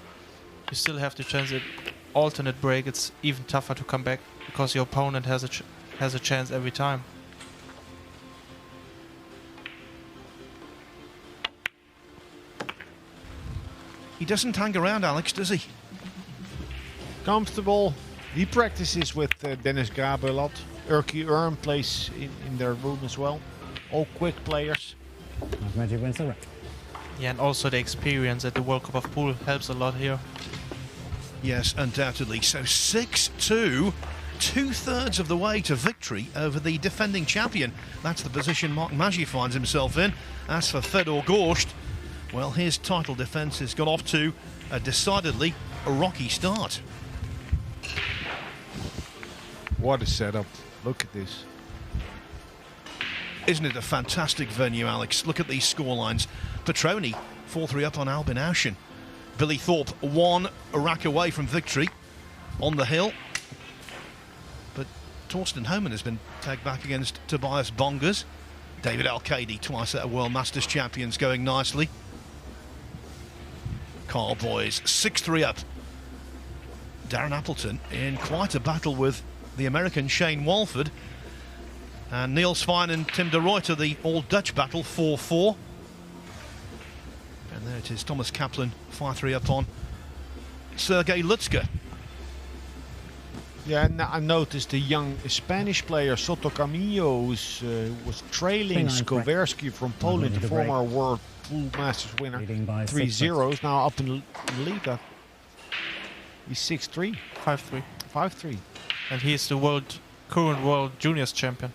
[SPEAKER 3] you still have to chance it. Alternate break, it's even tougher to come back because your opponent has a chance every time.
[SPEAKER 2] He doesn't hang around, Alex, does he?
[SPEAKER 4] Comfortable. He practices with Dennis Gabe a lot. Urki Urn plays in their room as well. All quick players.
[SPEAKER 7] Magi wins the rack.
[SPEAKER 3] Yeah, and also the experience at the World Cup of Pool helps a lot here.
[SPEAKER 2] Yes, undoubtedly. So 6-2, 2/3 of the way to victory over the defending champion. That's the position Mark Magi finds himself in. As for Fedor Gorst, well, his title defence has got off to a decidedly rocky start.
[SPEAKER 4] What a setup. Look at this.
[SPEAKER 2] Isn't it a fantastic venue, Alex? Look at these scorelines. Petroni 4-3 up on Albin Ocean. Billy Thorpe 1 rack away from victory on the hill. But Torsten Homan has been tagged back against Tobias Bongers. David Al-Kaidi, twice at World Masters champions, going nicely. Carl Boys 6-3 up. Darren Appleton in quite a battle with the American Shane Walford. And Niels Fine and Tim de Ruyter, the all-Dutch battle, 4-4. And there it is, Thomas Kaplan 5-3 up on Sergei Lutska.
[SPEAKER 4] Yeah, and I noticed the young Spanish player Soto Camillo was trailing Skowerski from Poland, the former World Pool Masters winner, 3-0. Now up in the lead. He's 6-3.
[SPEAKER 3] 5-3.
[SPEAKER 4] 5-3.
[SPEAKER 3] And he is the current world juniors champion.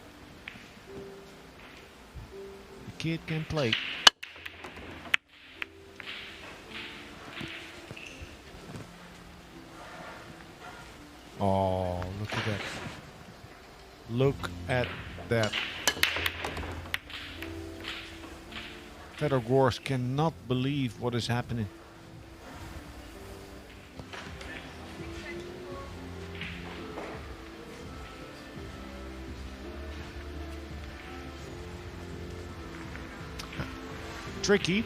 [SPEAKER 4] The kid can play. Oh, look at that. Look at that. Fedor Gorst cannot believe what is happening. Tricky.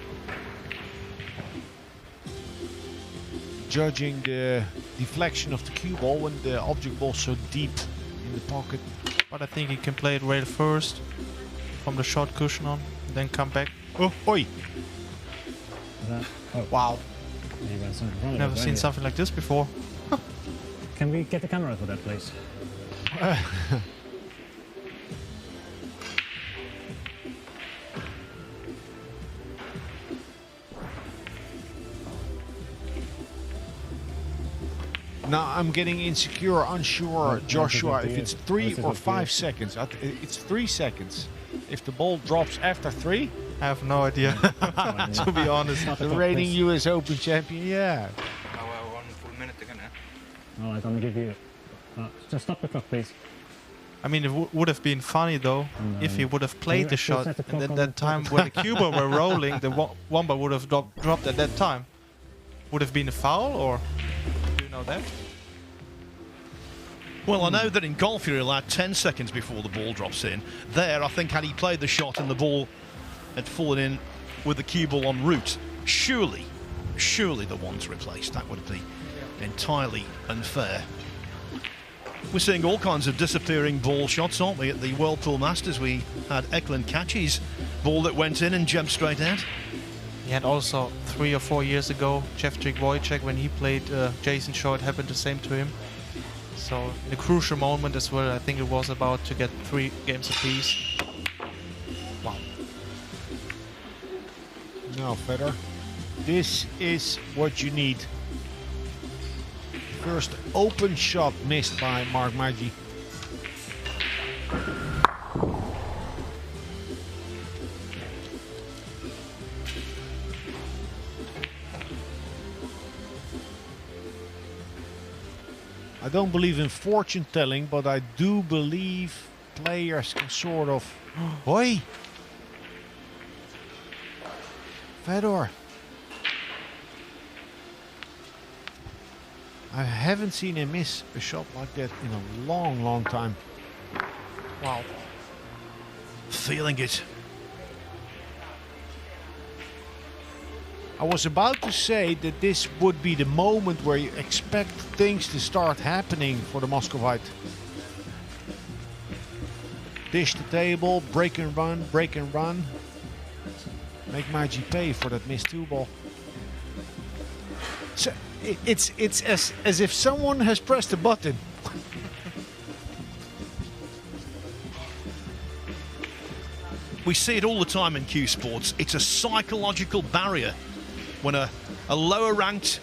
[SPEAKER 4] Judging the deflection of the cue ball when the object ball's so deep in the pocket.
[SPEAKER 3] But I think he can play it rail first, from the short cushion on, then come back.
[SPEAKER 4] Oh, oi!
[SPEAKER 7] Oh,
[SPEAKER 3] Wow,
[SPEAKER 7] he went in front of
[SPEAKER 3] never
[SPEAKER 7] it,
[SPEAKER 3] seen
[SPEAKER 7] right?
[SPEAKER 3] something like this before.
[SPEAKER 7] Can we get the camera for that, please?
[SPEAKER 4] Now I'm getting insecure, unsure, Joshua, if it's 3 or 5 seconds. It's 3 seconds. If the ball drops after 3,
[SPEAKER 3] I have no idea, to be honest.
[SPEAKER 4] the reigning US Open champion, yeah.
[SPEAKER 5] Now 1 full minute again,
[SPEAKER 7] Oh, I'm gonna give you... just stop the clock, please.
[SPEAKER 3] I mean, it would have been funny though if he would have played the
[SPEAKER 7] actually
[SPEAKER 3] shot,
[SPEAKER 7] set the
[SPEAKER 3] and
[SPEAKER 7] clock
[SPEAKER 3] then
[SPEAKER 7] on
[SPEAKER 3] that
[SPEAKER 7] the
[SPEAKER 3] time
[SPEAKER 7] clock?
[SPEAKER 3] when the Cuba were rolling, the Womba would have dropped at that time. Would have been a foul, or do you know that?
[SPEAKER 2] Well, I know that in golf you're allowed 10 seconds before the ball drops in. There, I think had he played the shot and the ball had fallen in with the cue ball en route, surely the one's replaced. That would be entirely unfair. We're seeing all kinds of disappearing ball shots, aren't we? At the Whirlpool Masters, we had Eklund Kachi's ball that went in and jumped straight out.
[SPEAKER 3] He had also 3 or 4 years ago, Jeffrey Wojciech, when he played Jason Shaw, it happened the same to him. So in a crucial moment as well, I think it was about to get 3 games apiece. Wow.
[SPEAKER 4] Now, Fedor, this is what you need. First open shot missed by Mark Magi. I don't believe in fortune telling, but I do believe players can sort of... Oi! Fedor! I haven't seen him miss a shot like that in a long, long time.
[SPEAKER 3] Wow.
[SPEAKER 2] Feeling it.
[SPEAKER 4] I was about to say that this would be the moment where you expect things to start happening for the Muscovite. Dish the table, break and run, break and run. Make Magi pay for that missed 2 ball. So it's as if someone has pressed a button.
[SPEAKER 2] We see it all the time in Q Sports. It's a psychological barrier when a lower ranked,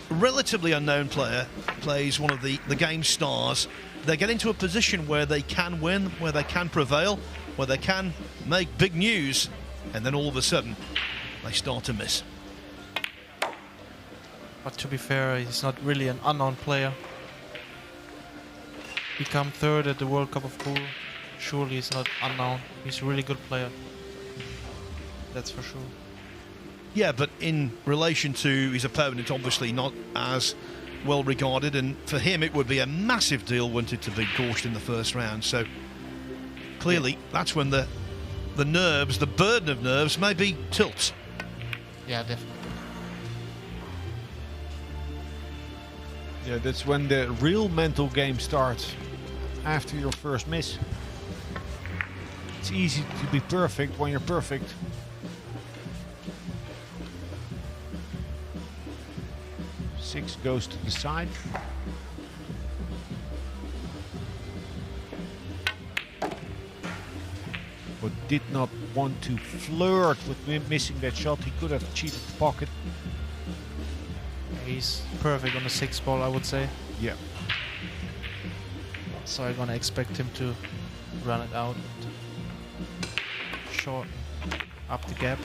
[SPEAKER 2] relatively unknown player plays one of the game stars. They get into a position where they can win, where they can prevail, where they can make big news, and then all of a sudden they start to miss.
[SPEAKER 3] But to be fair, he's not really an unknown player. Become 3rd at the World Cup of Pool. Surely he's not unknown. He's a really good player. That's for sure.
[SPEAKER 2] Yeah, but in relation to his opponent, obviously not as well regarded, and for him it would be a massive deal wanted to beat Gorst in the first round. So clearly that's when the nerves, the burden of nerves, maybe tilts.
[SPEAKER 3] Yeah, definitely.
[SPEAKER 4] Yeah, that's when the real mental game starts. After your first miss. It's easy to be perfect when you're perfect. Six goes to the side. But did not want to flirt with missing that shot. He could have cheated the pocket.
[SPEAKER 3] He's perfect on the 6 ball, I would say.
[SPEAKER 4] Yeah.
[SPEAKER 3] So I'm gonna expect him to run it out and short up the gap.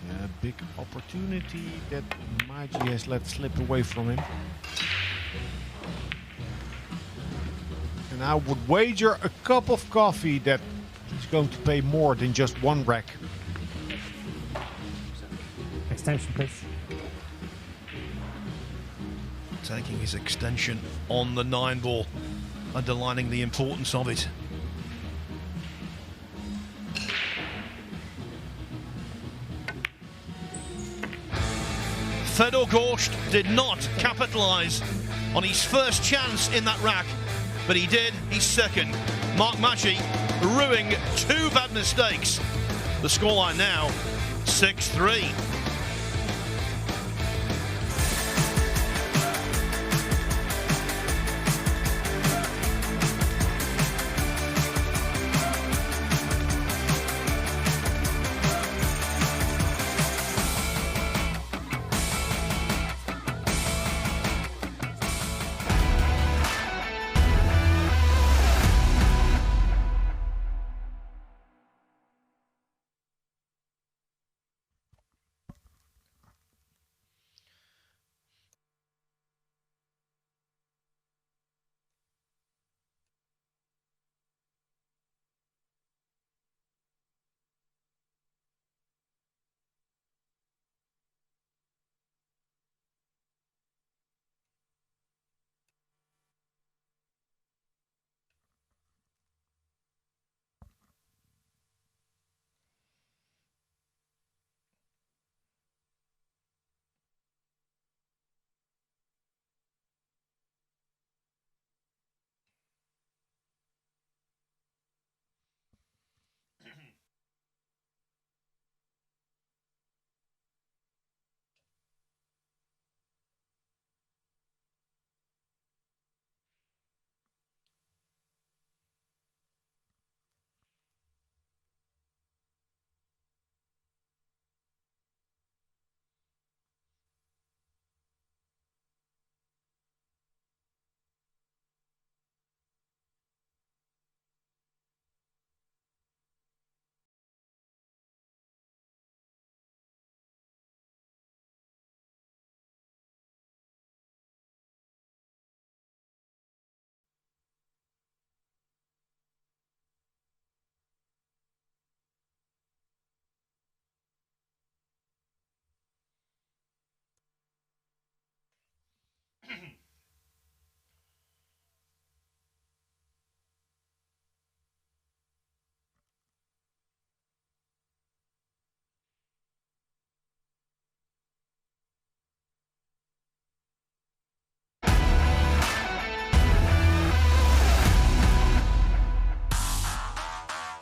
[SPEAKER 4] Yeah, big opportunity that Magi has let slip away from him. And I would wager a cup of coffee that he's going to pay more than just 1 rack.
[SPEAKER 7] Extension, please.
[SPEAKER 2] Taking his extension on the 9 ball. underlining the importance of it. Fedor Gorst did not capitalise on his first chance in that rack, but he did his second. Mark Magi ruining two bad mistakes. The scoreline now 6-3.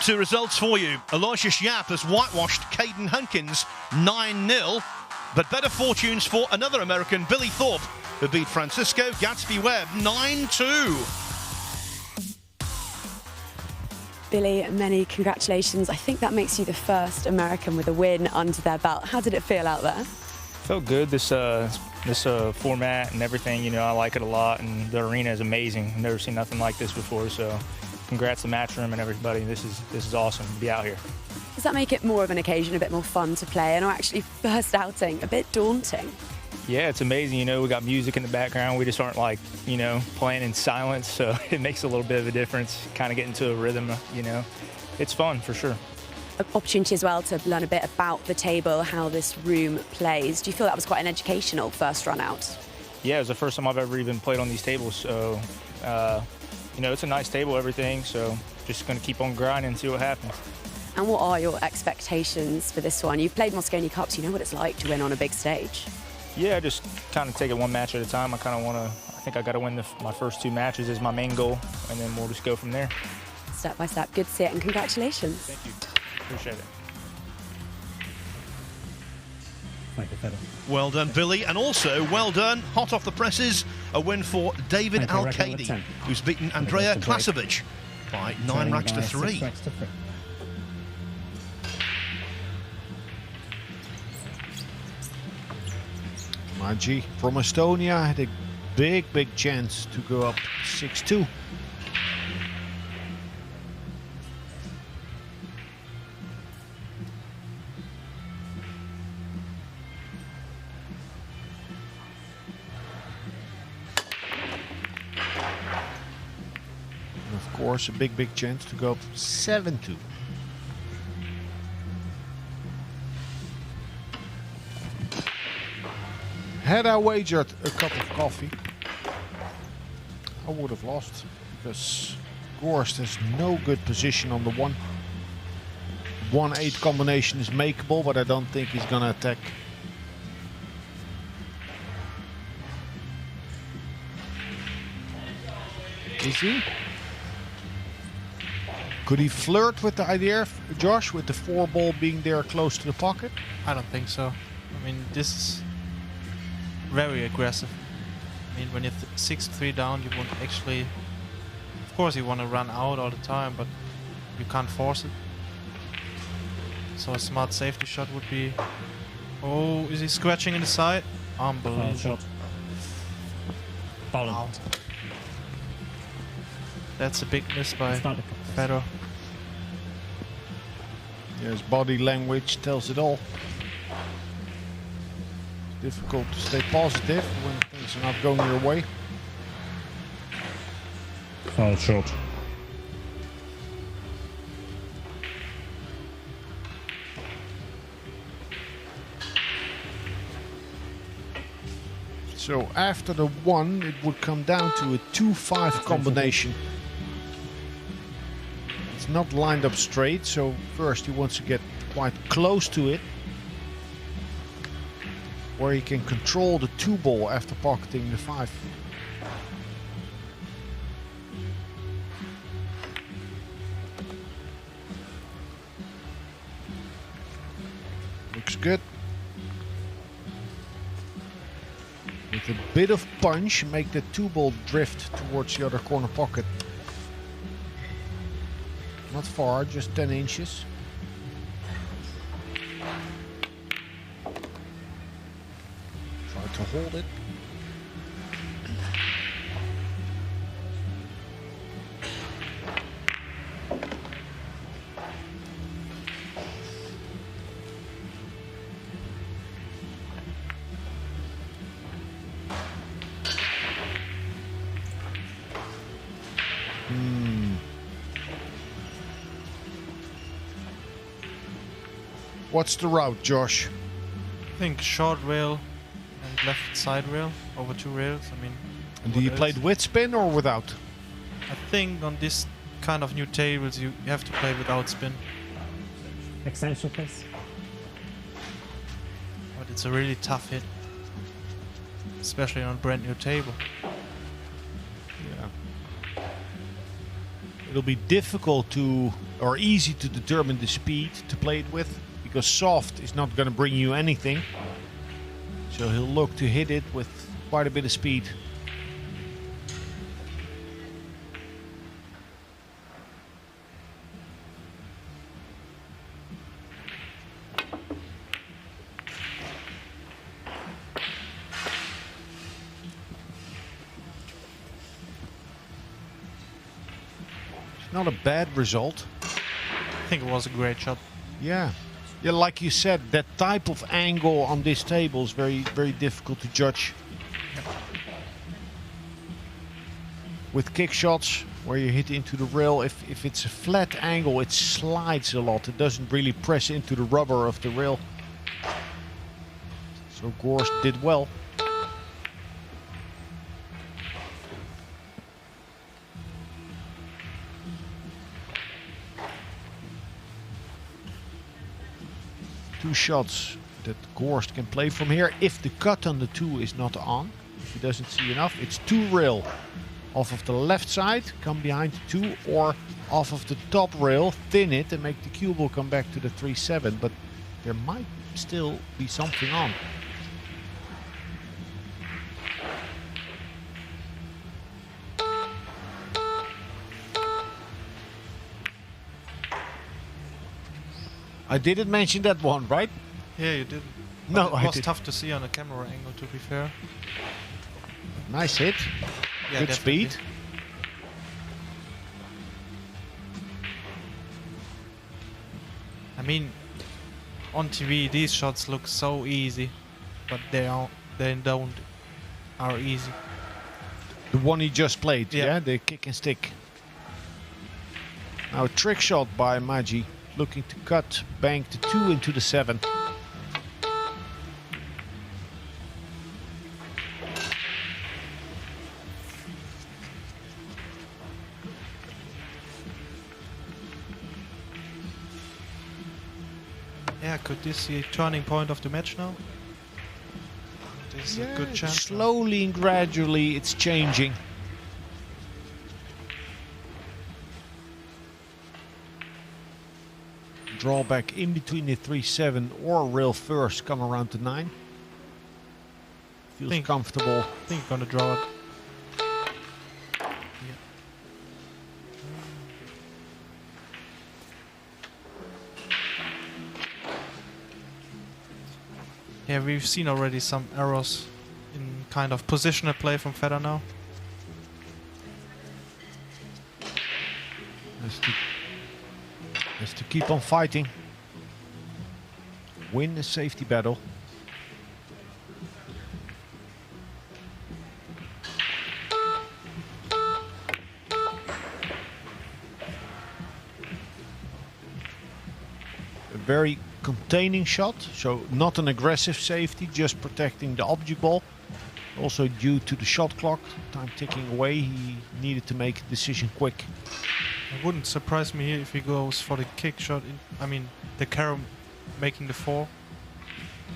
[SPEAKER 2] Two results for you. Aloysius Yap has whitewashed Caden Hunkins 9-0, but better fortunes for another American, Billy Thorpe, who beat Francisco Gatsby-Webb 9-2.
[SPEAKER 8] Billy, many congratulations. I think that makes you the first American with a win under their belt. How did it feel out there?
[SPEAKER 9] Felt good. This format and everything, you know, I like it a lot, and the arena is amazing. I've never seen nothing like this before, so congrats to Matchroom and everybody. This is awesome to be out here.
[SPEAKER 8] Does that make it more of an occasion, a bit more fun to play, and actually first outing, a bit daunting?
[SPEAKER 9] Yeah, it's amazing. You know, we got music in the background. We just aren't like, you know, playing in silence, so it makes a little bit of a difference, kind of get into a rhythm, you know. It's fun for sure.
[SPEAKER 8] An opportunity as well to learn a bit about the table, how this room plays. Do you feel that was quite an educational first run out?
[SPEAKER 9] Yeah, it was the first time I've ever even played on these tables, so you know, it's a nice table, everything, so just going to keep on grinding and see what happens.
[SPEAKER 8] And what are your expectations for this one? You've played Mosconi Cups, you know what it's like to win on a big stage.
[SPEAKER 9] Yeah, just kind of take it one match at a time. I kind of want to, I think I got to win my first two matches is my main goal, and then we'll just go from there.
[SPEAKER 8] Step by step, good to see it, and congratulations.
[SPEAKER 9] Thank you, appreciate it.
[SPEAKER 7] Thank you, Fedor.
[SPEAKER 2] Well done, Billy, and also well done, hot off the presses, a win for David Al-Kadi, who's beaten Andrea Klasovic by 9 racks to 3.
[SPEAKER 4] Magi from Estonia had a big chance to go up 6-2. And of course, a big chance to go up 7-2. Had I wagered a cup of coffee, I would have lost. because Gorst has no good position on the 1-8 combination is makeable, but I don't think he's gonna attack. Is he? Could he flirt with the idea, Josh, with the 4 ball being there close to the pocket?
[SPEAKER 3] I don't think so. I mean, this is very aggressive. I mean, when you're 6-3 down, you want actually... Of course you want to run out all the time, but you can't force it. So a smart safety shot would be... Oh, is he scratching in the side?
[SPEAKER 7] Foul
[SPEAKER 3] Unbelievable.
[SPEAKER 7] shot. Foul.
[SPEAKER 3] Wow. That's a big miss by
[SPEAKER 7] Start the contest.
[SPEAKER 3] Fedor.
[SPEAKER 4] Yes, body language tells it all. It's difficult to stay positive when things are not going your way.
[SPEAKER 7] Foul shot.
[SPEAKER 4] So after the 1, it would come down to a 2-5 combination. It's not lined up straight, so first he wants to get quite close to it, where he can control the 2 ball after pocketing the 5. Looks good. With a bit of punch, make the 2 ball drift towards the other corner pocket. Not far, just 10 inches. Try to hold it. What's the route, Josh?
[SPEAKER 3] I think short rail and left side rail over 2 rails. I mean,
[SPEAKER 4] And do you play it with spin or without?
[SPEAKER 3] I think on this kind of new tables you have to play without spin,
[SPEAKER 7] Extension, please.
[SPEAKER 3] but it's a really tough hit, especially on a brand new table.
[SPEAKER 4] Yeah. It'll be difficult to, or easy to determine the speed to play it with, because soft is not going to bring you anything. So he'll look to hit it with quite a bit of speed. It's not a bad result.
[SPEAKER 3] I think it was a great shot.
[SPEAKER 4] Yeah. Yeah, like you said, that type of angle on this table is very, very difficult to judge. With kick shots, where you hit into the rail, if it's a flat angle, it slides a lot. It doesn't really press into the rubber of the rail. So Gorst did well. Two shots that Gorst can play from here. If the cut on the 2 is not on, if he doesn't see enough, it's 2 rail off of the left side, come behind the 2, or off of the top rail, thin it and make the cue ball come back to the 3-7, but there might still be something on. I didn't mention that one, right?
[SPEAKER 3] Yeah, you did.
[SPEAKER 4] No,
[SPEAKER 3] But
[SPEAKER 4] I
[SPEAKER 3] it was
[SPEAKER 4] did.
[SPEAKER 3] tough to see on a camera angle, to be fair.
[SPEAKER 4] Nice hit.
[SPEAKER 3] Yeah,
[SPEAKER 4] Good
[SPEAKER 3] definitely.
[SPEAKER 4] speed.
[SPEAKER 3] I mean, on TV these shots look so easy, but they don't are easy.
[SPEAKER 4] The one he just played,
[SPEAKER 3] Yeah.
[SPEAKER 4] yeah? The kick and stick. Now a trick shot by Magi, looking to cut, bank the 2 into the 7.
[SPEAKER 3] Yeah, could this be a turning point of the match now? This is a good chance.
[SPEAKER 4] Slowly and gradually it's changing. Drawback in between the 3-7 or rail first, come around to 9. Feels comfortable.
[SPEAKER 3] I think I'm gonna draw it. Yeah, we've seen already some errors in kind of positional play from Fedor now.
[SPEAKER 4] Has to keep on fighting. Win the safety battle. A very containing shot, so not an aggressive safety, just protecting the object ball. Also due to the shot clock, time ticking away, he needed to make a decision quick.
[SPEAKER 3] It wouldn't surprise me here if he goes for the kick shot. I mean, the carom making the 4.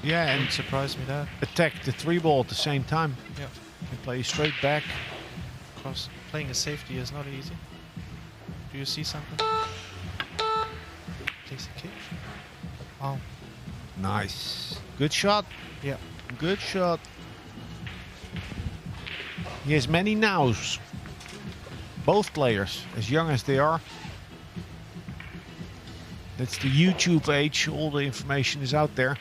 [SPEAKER 4] Yeah, and
[SPEAKER 3] wouldn't surprise me that.
[SPEAKER 4] Attack the 3 ball at the same time.
[SPEAKER 3] Yeah.
[SPEAKER 4] And play straight back.
[SPEAKER 3] Because playing a safety is not easy. Do you see something? Takes a kick. Wow.
[SPEAKER 4] Nice. Good shot.
[SPEAKER 3] Yeah.
[SPEAKER 4] Good shot. He has many nows. Both players, as young as they are. That's the YouTube age. All the information is out there.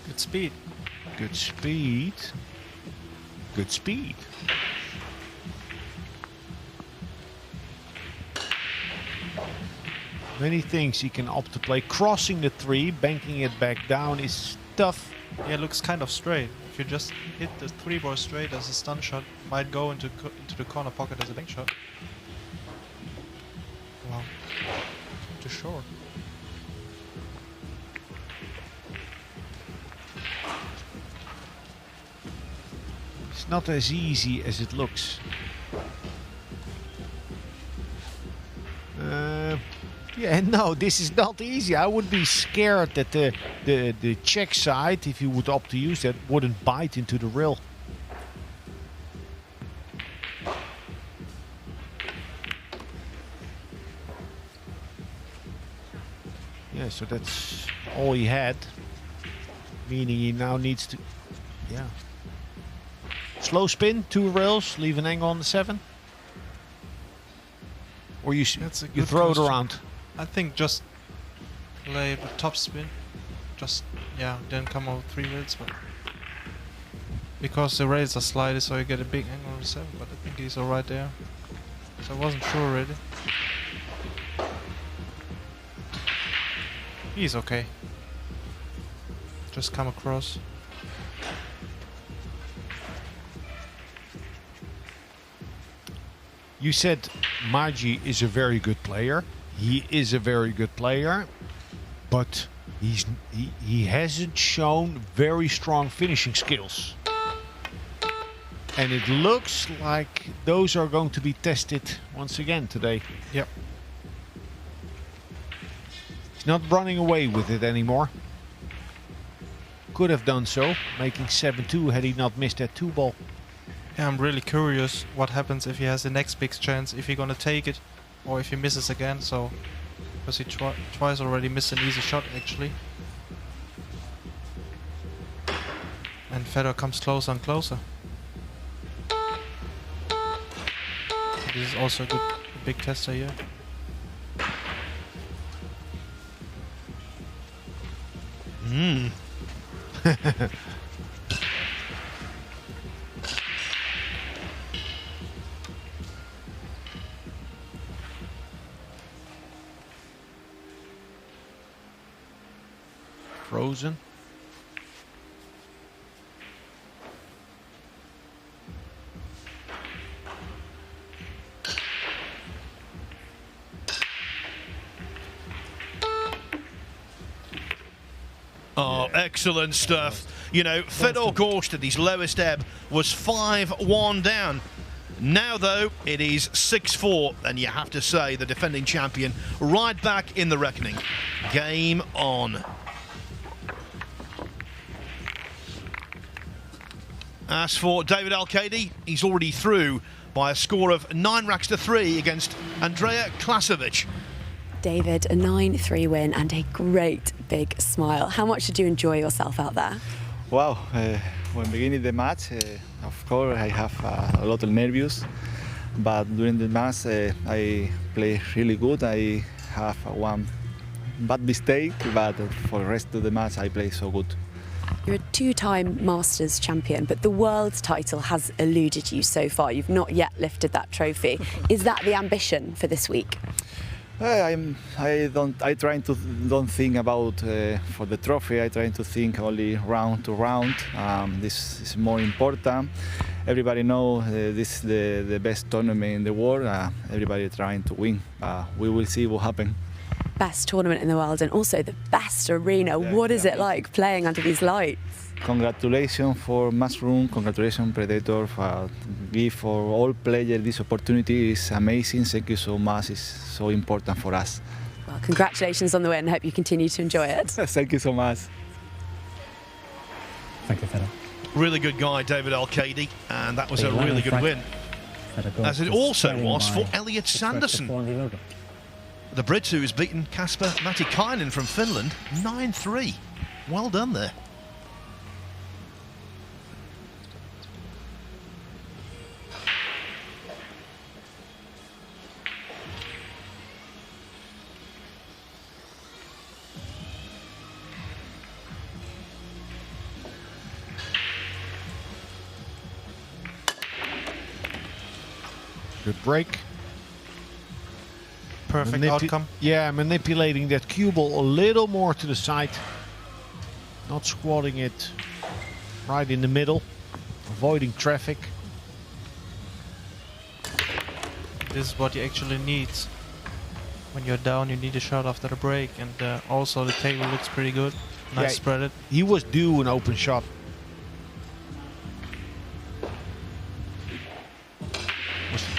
[SPEAKER 3] Good speed.
[SPEAKER 4] Good speed. Good speed. Many things he can opt to play. Crossing the 3, banking it back down is tough.
[SPEAKER 3] Yeah, it looks kind of straight. If you just hit the 3 ball straight as a stun shot, might go into the corner pocket as a bank shot. Wow. Too short.
[SPEAKER 4] It's not as easy as it looks. Yeah, no, this is not easy. I would be scared that the Czech side, if you would opt to use that, wouldn't bite into the rail. Yeah, so that's all he had. Meaning he now needs to... Yeah. Slow spin, 2 rails, leave an angle on the 7. Or you throw it around.
[SPEAKER 3] I think just play the top spin. Just, yeah, then come over 3 rails, but because the rails are slided, so you get a big angle on the 7, but I think he's alright there. So I wasn't sure really. He's okay. Just come across.
[SPEAKER 4] You said Magi is a very good player. He is a very good player, but he hasn't shown very strong finishing skills. And it looks like those are going to be tested once again today.
[SPEAKER 3] Yep.
[SPEAKER 4] He's not running away with it anymore. Could have done so, making 7-2 had he not missed that 2 ball.
[SPEAKER 3] Yeah, I'm really curious what happens if he has the next big chance, if he's gonna take it, or if he misses again, so... Because he twice already missed an easy shot, actually. And Fedor comes closer and closer. This is also a big tester here.
[SPEAKER 4] Frozen.
[SPEAKER 2] Oh, excellent stuff. You know, Fedor Gorst at his lowest ebb was 5-1 down. Now, though, it is 6-4, and you have to say the defending champion right back in the reckoning. Game on. As for David Al-Kaidi, he's already through by a score of 9-3 against Andrea Klasovic.
[SPEAKER 8] David, a 9-3 win and a great big smile. How much did you enjoy yourself out there?
[SPEAKER 5] Wow, when beginning the match, of course I have a lot of nervous, but during the match I play really good. I have one bad mistake, but for the rest of the match I play so good.
[SPEAKER 8] You're a two-time Masters champion, but the world title has eluded you so far. You've not yet lifted that trophy. Is that the ambition for this week?
[SPEAKER 5] I try to don't think about for the trophy. I try to think only round to round. This is more important. Everybody knows this is the best tournament in the world. Everybody trying to win. We will see what happens.
[SPEAKER 8] Best tournament in the world and also the best arena.
[SPEAKER 5] Yeah,
[SPEAKER 8] what is it like playing under these lights?
[SPEAKER 5] Congratulations for Matchroom, congratulations Predator for give for all players this opportunity. Is amazing. Thank you so much. It's so important for us.
[SPEAKER 8] Well, congratulations on the win. Hope you continue to enjoy it.
[SPEAKER 5] Thank you so much.
[SPEAKER 7] Thank you, Fedor.
[SPEAKER 2] Really good guy, David Al-Kaidi, and that was a really good win. As it also was for Elliot Sanderson, the Brit who has beaten Kasper Matikainen from Finland 9-3. Well done there.
[SPEAKER 4] Good break.
[SPEAKER 3] Perfect outcome.
[SPEAKER 4] Yeah, manipulating that cue ball a little more to the side. Not squatting it right in the middle. Avoiding traffic.
[SPEAKER 3] This is what you actually need. When you're down, you need a shot after the break. And also the table looks pretty good. Nice spread it.
[SPEAKER 4] He was due an open shot.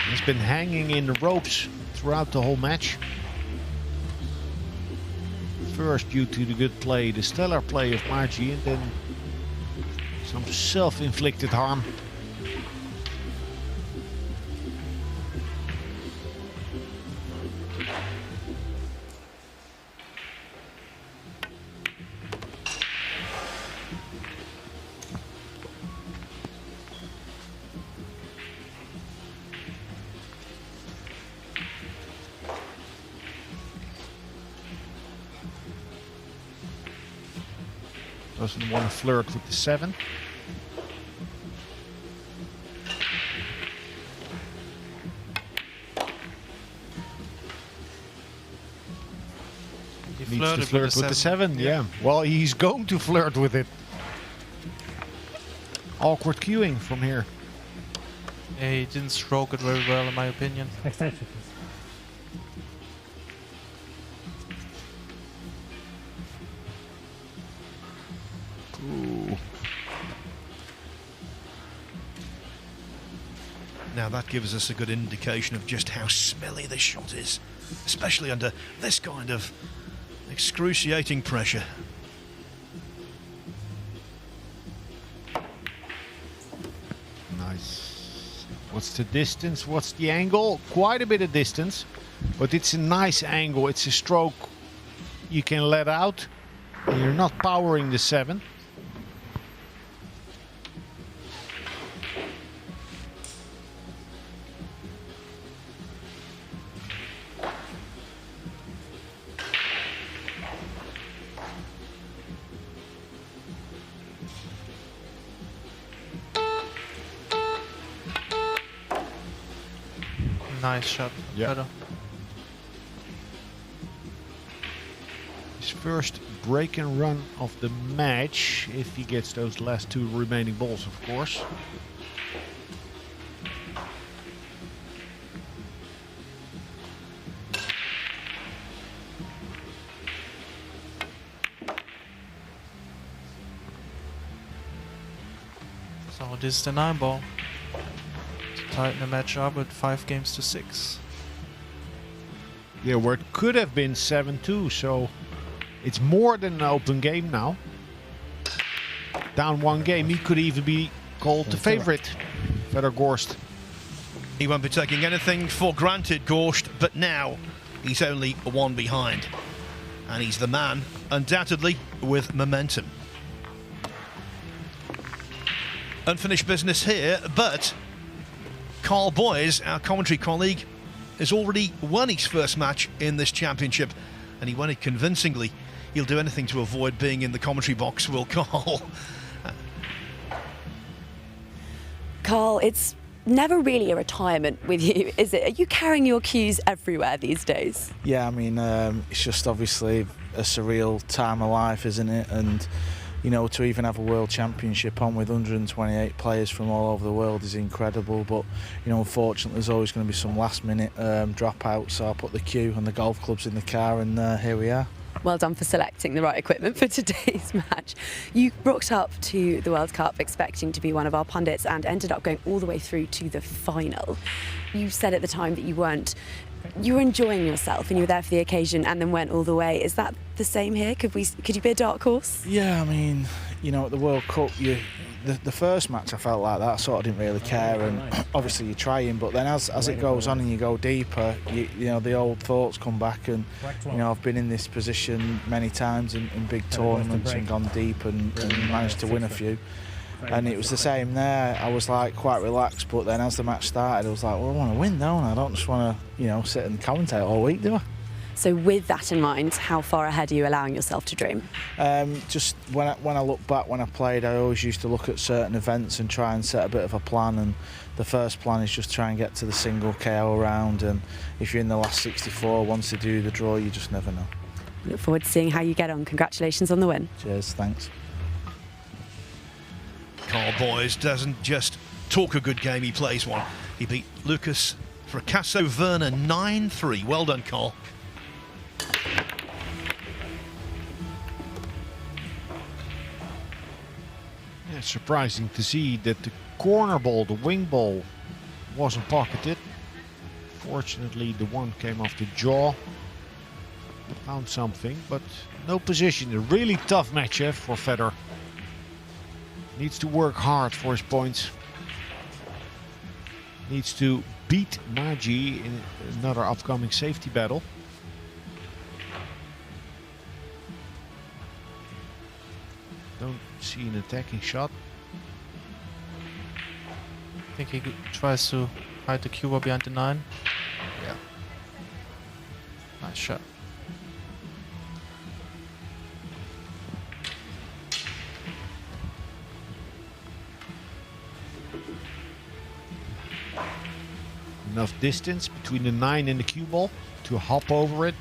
[SPEAKER 4] He's been hanging in the ropes throughout the whole match. First, due to the good play, the stellar play of Magi, and then some self-inflicted harm. Doesn't want to flirt with the 7.
[SPEAKER 3] He
[SPEAKER 4] Needs to flirt with the 7, yeah. Well, he's going to flirt with it. Awkward queuing from here.
[SPEAKER 3] Yeah, he didn't stroke it very well, in my opinion.
[SPEAKER 7] Extension, please.
[SPEAKER 4] Ooh.
[SPEAKER 2] Now that gives us a good indication of just how smelly this shot is, especially under this kind of excruciating pressure.
[SPEAKER 4] Nice. What's the distance? What's the angle? Quite a bit of distance, but it's a nice angle. It's a stroke you can let out, and you're not powering the 7.
[SPEAKER 3] Nice shot.
[SPEAKER 4] Yeah.
[SPEAKER 3] Fedor.
[SPEAKER 4] His first break and run of the match, if he gets those last 2 remaining balls, of course.
[SPEAKER 3] So this is the 9 ball. To tighten the match up with 5 games to 6.
[SPEAKER 4] Yeah, where it could have been 7-2, so it's more than an open game now. Down 1 game, he could even be called the favorite, Fedor Gorst.
[SPEAKER 2] He won't be taking anything for granted, Gorst, but now he's only 1 behind. And he's the man, undoubtedly, with momentum. Unfinished business here, but Carl Boyes, our commentary colleague, has already won his first match in this championship, and he won it convincingly. He'll do anything to avoid being in the commentary box, will Carl.
[SPEAKER 8] Carl, it's never really a retirement with you, is it? Are you carrying your cues everywhere these days?
[SPEAKER 10] Yeah, I mean, it's just obviously a surreal time of life, isn't it? And, you know, to even have a World Championship on with 128 players from all over the world is incredible. But, you know, unfortunately, there's always going to be some last-minute dropouts. So I put the cue and the golf clubs in the car, and here we are.
[SPEAKER 8] Well done for selecting the right equipment for today's match. You rocked up to the World Cup expecting to be one of our pundits and ended up going all the way through to the final. You said at the time that you were enjoying yourself and you were there for the occasion and then went all the way. Is that the same here? Could you be a dark horse?
[SPEAKER 10] Yeah, I mean, you know, at the World Cup, the first match I felt like that. I sort of didn't really care, and obviously you're trying, but then as it goes on and you go deeper, you know, the old thoughts come back, and you know, I've been in this position many times in big tournaments and gone deep and managed to win a few. And it was the same there. I was like quite relaxed, but then as the match started, I was like, well, I want to win, don't I? I don't just want to, you know, sit and commentate all week, do I?
[SPEAKER 8] So with that in mind, how far ahead are you allowing yourself to dream?
[SPEAKER 10] Just when I look back when I played, I always used to look at certain events and try and set a bit of a plan, and the first plan is just try and get to the single KO round, and if you're in the last 64, once they do the draw, you just never know.
[SPEAKER 8] Look forward to seeing how you get on. Congratulations on the win.
[SPEAKER 10] Cheers, thanks.
[SPEAKER 2] Carl Boyes doesn't just talk a good game, he plays one. He beat Lucas Fracasso Werner 9-3. Well done, Carl.
[SPEAKER 4] Yeah, it's surprising to see that the corner ball, the wing ball, wasn't pocketed. Fortunately, the one came off the jaw. Found something, but no position. A really tough match for Fedor. Needs to work hard for his points. Needs to beat Magi in another upcoming safety battle. Don't see an attacking shot.
[SPEAKER 3] I think he tries to hide the cue ball behind the 9.
[SPEAKER 4] Yeah.
[SPEAKER 3] Nice shot.
[SPEAKER 4] Enough distance between the 9 and the cue ball to hop over it.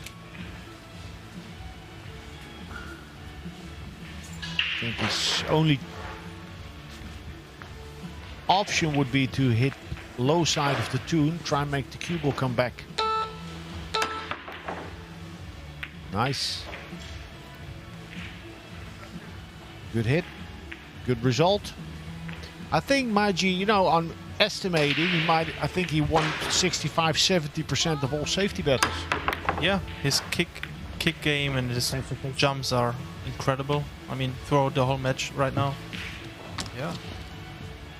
[SPEAKER 4] I think his only option would be to hit low side of the tune, try and make the cue ball come back. Nice. Good hit. Good result. I think Magi, you know, on estimating, I think he won 65-70% of all safety battles.
[SPEAKER 3] Yeah, his kick game and his jumps are incredible. I mean, throughout the whole match right now. Yeah.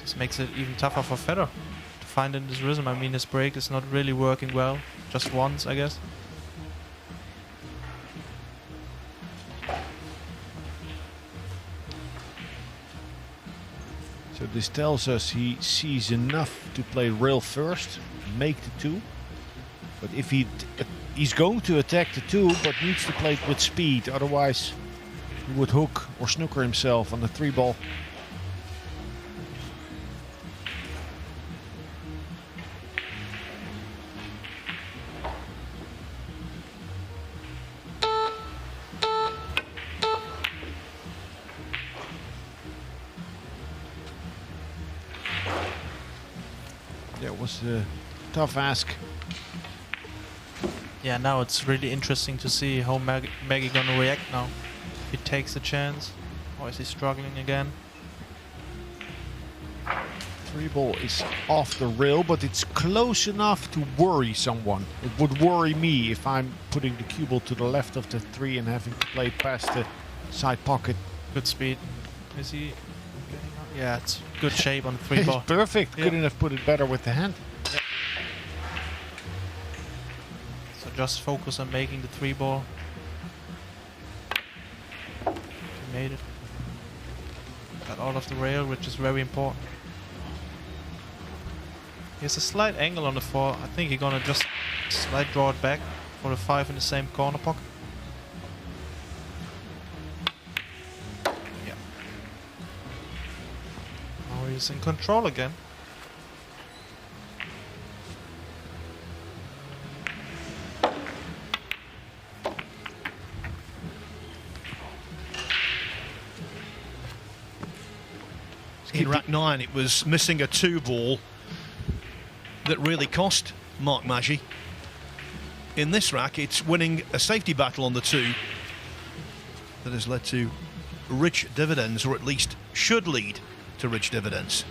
[SPEAKER 3] This makes it even tougher for Fedor to find in this rhythm. I mean, his break is not really working well. Just once, I guess.
[SPEAKER 4] So this tells us he sees enough to play rail first, make the 2. But if he's going to attack the 2, but needs to play it with speed, otherwise he would hook or snooker himself on the 3 ball. That was a tough ask.
[SPEAKER 3] Yeah, now it's really interesting to see how Magi gonna react now. If he takes the chance, or is he struggling again?
[SPEAKER 4] Three ball is off the rail, but it's close enough to worry someone. It would worry me if I'm putting the cue ball to the left of the three and having to play past the side pocket.
[SPEAKER 3] Good speed. Is he getting up? Yeah, it's good shape on the three ball.
[SPEAKER 4] It's perfect.
[SPEAKER 3] Yeah.
[SPEAKER 4] Couldn't have put it better with the hand.
[SPEAKER 3] So just focus on making the three ball. He made it. Got out of the rail, which is very important. He has a slight angle on the 4. I think he's gonna just slight draw it back for the 5 in the same corner pocket. Yeah. Now he's in control again.
[SPEAKER 2] In rack 9, it was missing a 2 ball that really cost Mark Magi. In this rack, it's winning a safety battle on the 2 that has led to rich dividends, or at least should lead to rich dividends.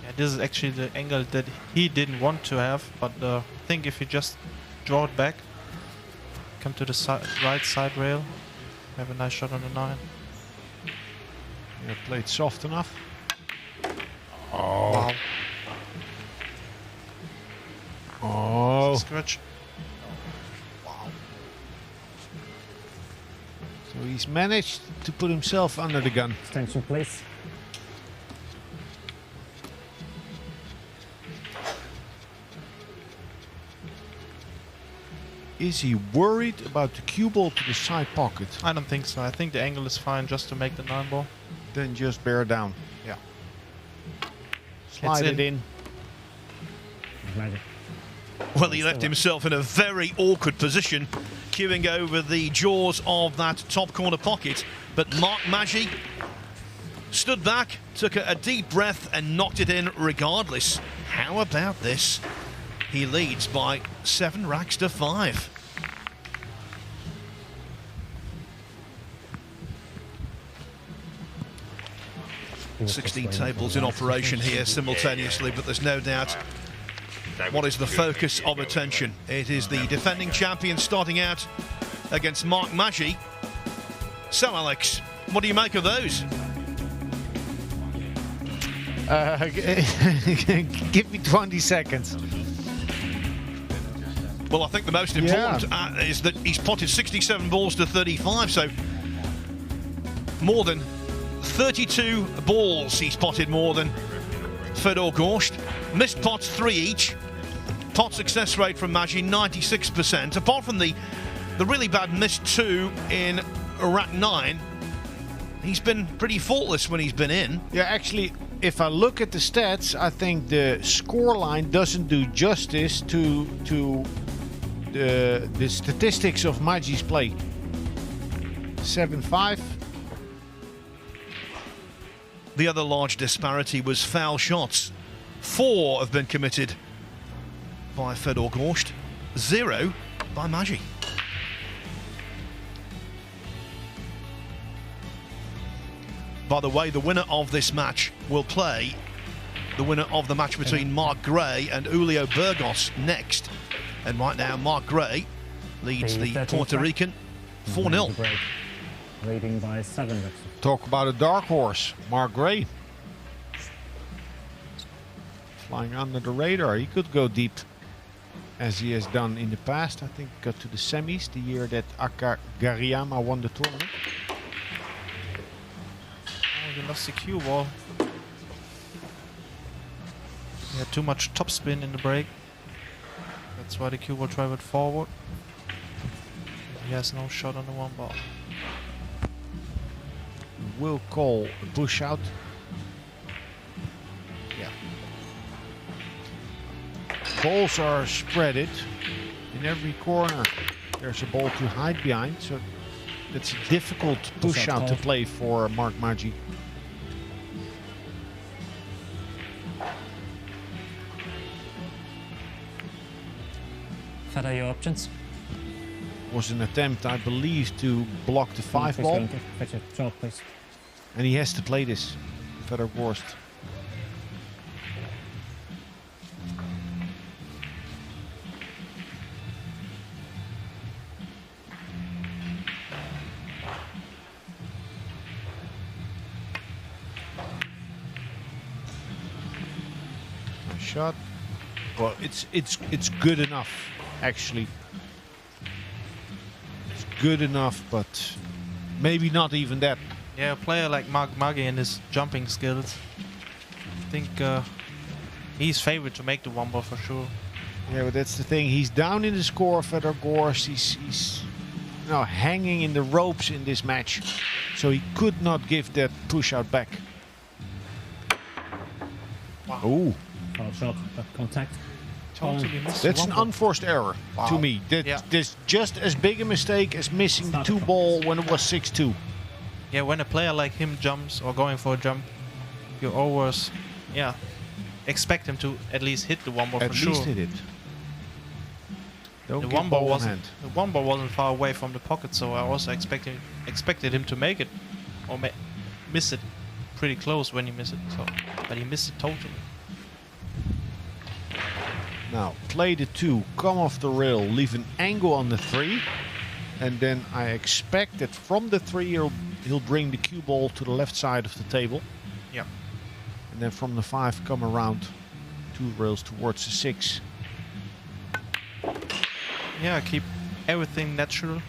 [SPEAKER 3] Yeah, this is actually the angle that he didn't want to have, but I think if he just draw it back, come to the right side rail, have a nice shot on the 9.
[SPEAKER 4] Yeah, played soft enough.
[SPEAKER 3] Wow.
[SPEAKER 4] Oh.
[SPEAKER 3] Scratch.
[SPEAKER 4] So he's managed to put himself under the gun.
[SPEAKER 7] Extension, please.
[SPEAKER 4] Is he worried about the cue ball to the side pocket?
[SPEAKER 3] I don't think so. I think the angle is fine just to make the 9 ball.
[SPEAKER 4] Then just bear down.
[SPEAKER 3] Yeah.
[SPEAKER 4] Slide it in.
[SPEAKER 7] Magic.
[SPEAKER 2] Well, he left himself in a very awkward position, queuing over the jaws of that top corner pocket. But Mark Magi stood back, took a deep breath and knocked it in regardless. How about this? He leads by 7 racks to 5.
[SPEAKER 7] He was
[SPEAKER 2] 16
[SPEAKER 7] just waiting
[SPEAKER 2] tables
[SPEAKER 7] for
[SPEAKER 2] in
[SPEAKER 7] the
[SPEAKER 2] operation
[SPEAKER 7] last
[SPEAKER 2] here simultaneously, but there's no doubt what is the focus of attention. It is the defending champion starting out against Mark Magi. So, Alex, what do you make of those?
[SPEAKER 4] Give me 20 seconds.
[SPEAKER 2] Well, I think the most important is that he's potted 67 balls to 35, so more than 32 balls he's potted more than Fedor Gorst. Missed pots 3 each. Pot success rate from Magi 96%. Apart from the really bad missed 2 in rack 9, he's been pretty faultless when he's been in.
[SPEAKER 4] Yeah, actually, if I look at the stats, I think the scoreline doesn't do justice to the statistics of Magi's play. 7-5.
[SPEAKER 2] The other large disparity was foul shots. 4 have been committed by Fedor Gorst, 0 by Magi. By the way, the winner of this match will play the winner of the match between Mark Gray and Julio Burgos next. And right now, Mark Gray leads the Puerto Rican 4-0.
[SPEAKER 7] Leading by 7 racks.
[SPEAKER 4] Talk about a dark horse, Mark Gray. Flying under the radar. He could go deep, as he has done in the past. I think got to the semis the year that Aka Gariyama won the tournament.
[SPEAKER 3] Oh, he lost the cue ball. He had too much topspin in the break. That's why the cue ball traveled forward. He has no shot on the 1 ball.
[SPEAKER 4] Will call a push out.
[SPEAKER 3] Yeah.
[SPEAKER 4] Balls are spreaded in every corner. There's a ball to hide behind, so it's a difficult push out to play for Mark Magi.
[SPEAKER 7] Fedor, your options?
[SPEAKER 4] was an attempt, I believe, to block the 5
[SPEAKER 7] Please
[SPEAKER 4] ball.
[SPEAKER 7] go and fetch a shot, please.
[SPEAKER 4] And he has to play this, Fedor Gorst. Nice shot. Well, it's good enough, actually. It's good enough, but maybe not even that.
[SPEAKER 3] Yeah, a player like Magi and his jumping skills, I think he's favored to make the 1 ball for sure.
[SPEAKER 4] Yeah, but that's the thing. He's down in the score, Fedor Gorst. He's hanging in the ropes in this match, so he could not give that push out back.
[SPEAKER 3] Wow.
[SPEAKER 4] Ooh,
[SPEAKER 7] Foul shot, contact.
[SPEAKER 3] Totally missed
[SPEAKER 4] that's
[SPEAKER 3] the 1
[SPEAKER 4] an
[SPEAKER 3] ball.
[SPEAKER 4] unforced error to me. That's just as big a mistake as missing the 2 ball when it was 6-2.
[SPEAKER 3] Yeah, when a player like him jumps or going for a jump, you always, expect him to at least hit the 1 ball
[SPEAKER 4] At
[SPEAKER 3] for
[SPEAKER 4] least
[SPEAKER 3] sure.
[SPEAKER 4] hit it. Don't
[SPEAKER 3] The
[SPEAKER 4] get
[SPEAKER 3] 1 ball
[SPEAKER 4] ball in
[SPEAKER 3] wasn't
[SPEAKER 4] hand.
[SPEAKER 3] the 1 ball wasn't far away from the pocket, so I also expected him to make it or miss it pretty close when he missed it. So, but he missed it totally.
[SPEAKER 4] Now, play the 2, come off the rail, leave an angle on the 3, and then I expect that from the 3 he'll bring the cue ball to the left side of the table.
[SPEAKER 3] Yeah.
[SPEAKER 4] And then from the 5 come around 2 rails towards the 6.
[SPEAKER 3] Yeah, keep everything natural,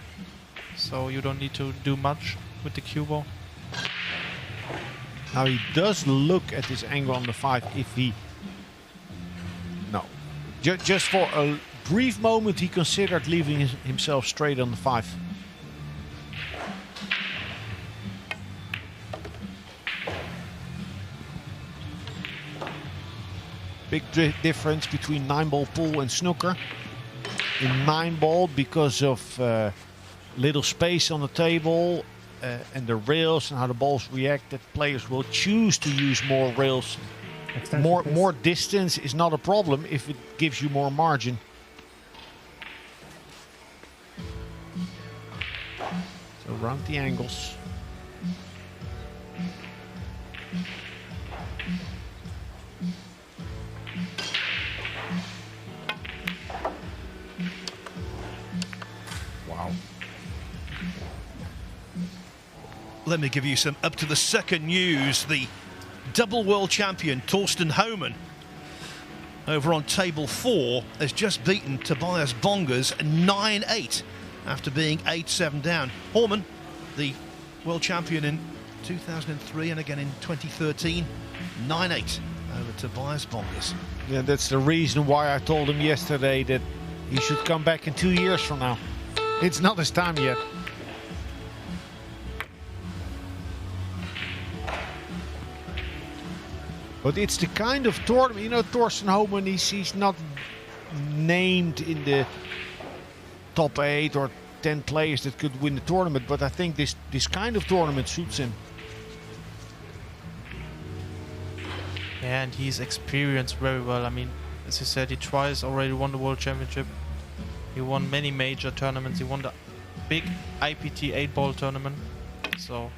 [SPEAKER 3] so you don't need to do much with the cue ball.
[SPEAKER 4] Now he does look at this angle on the 5 if he... No. Just for a brief moment he considered leaving himself straight on the 5. Big difference between 9-ball pool and snooker. In 9-ball, because of little space on the table and the rails and how the balls react, that players will choose to use more rails. More distance is not a problem if it gives you more margin. So around the angles. Wow.
[SPEAKER 2] Let me give you some up to the second news. The double world champion Torsten Homan over on table 4 has just beaten Tobias Bongers 9-8 after being 8-7 down. Homan, the world champion in 2003 and again in 2013, 9-8 over Tobias Bongers.
[SPEAKER 4] Yeah, that's the reason why I told him yesterday that he should come back in 2 years from now. It's not his time yet. But it's the kind of tournament, you know, Torsten Homan, he's not named in the top 8 or 10 players that could win the tournament, but I think this kind of tournament suits him.
[SPEAKER 3] Yeah, and he's experienced very well. I mean, as you said, he twice already won the World Championship. He won many major tournaments. He won the big IPT 8-ball tournament. So...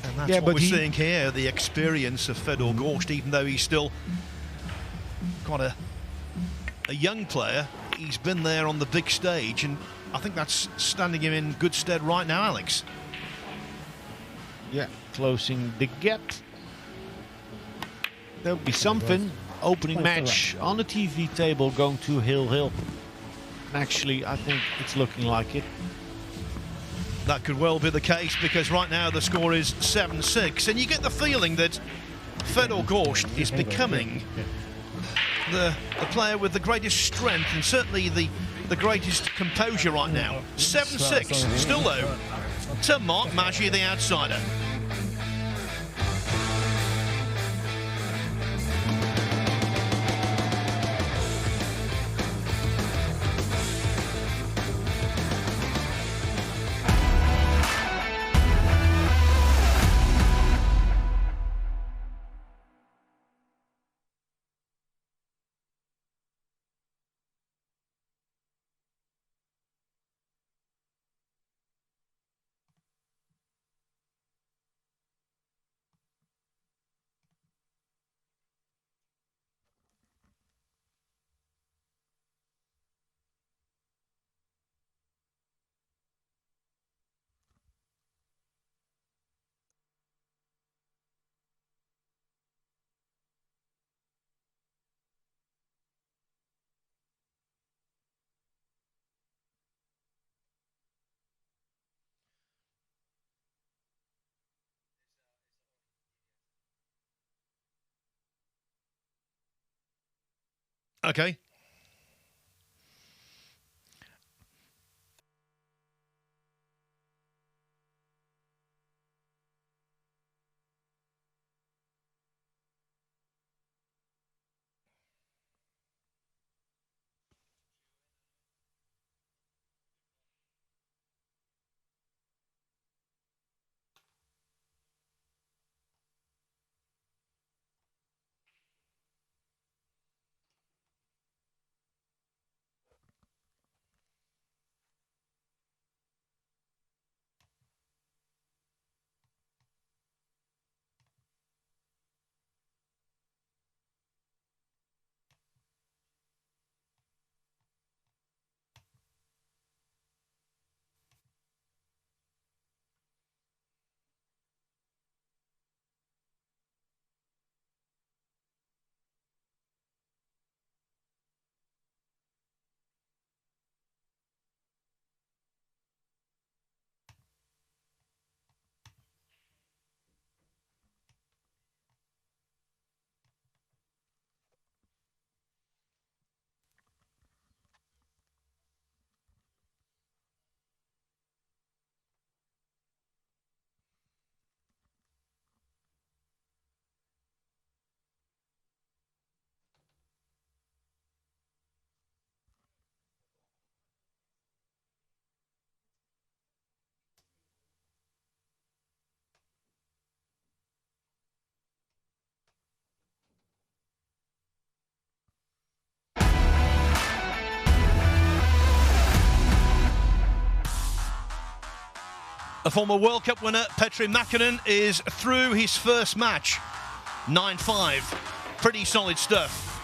[SPEAKER 2] And that's
[SPEAKER 4] Yeah,
[SPEAKER 2] what
[SPEAKER 4] but
[SPEAKER 2] we're
[SPEAKER 4] he-
[SPEAKER 2] seeing here, the experience of Fedor Gorst, even though he's still quite a young player. He's been there on the big stage, and I think that's standing him in good stead right now, Alex.
[SPEAKER 4] Yeah, closing the gap. There'll be something. Opening match on the TV table going to Hill. And actually, I think it's looking like it.
[SPEAKER 2] That could well be the case, because right now the score is 7-6, and you get the feeling that Fedor Gorst is becoming the player with the greatest strength and certainly the greatest composure right now. 7-6, still though, to Mark Magi, the outsider. Okay. A former World Cup winner, Petri Mäkinen, is through his first match. 9-5. Pretty solid stuff.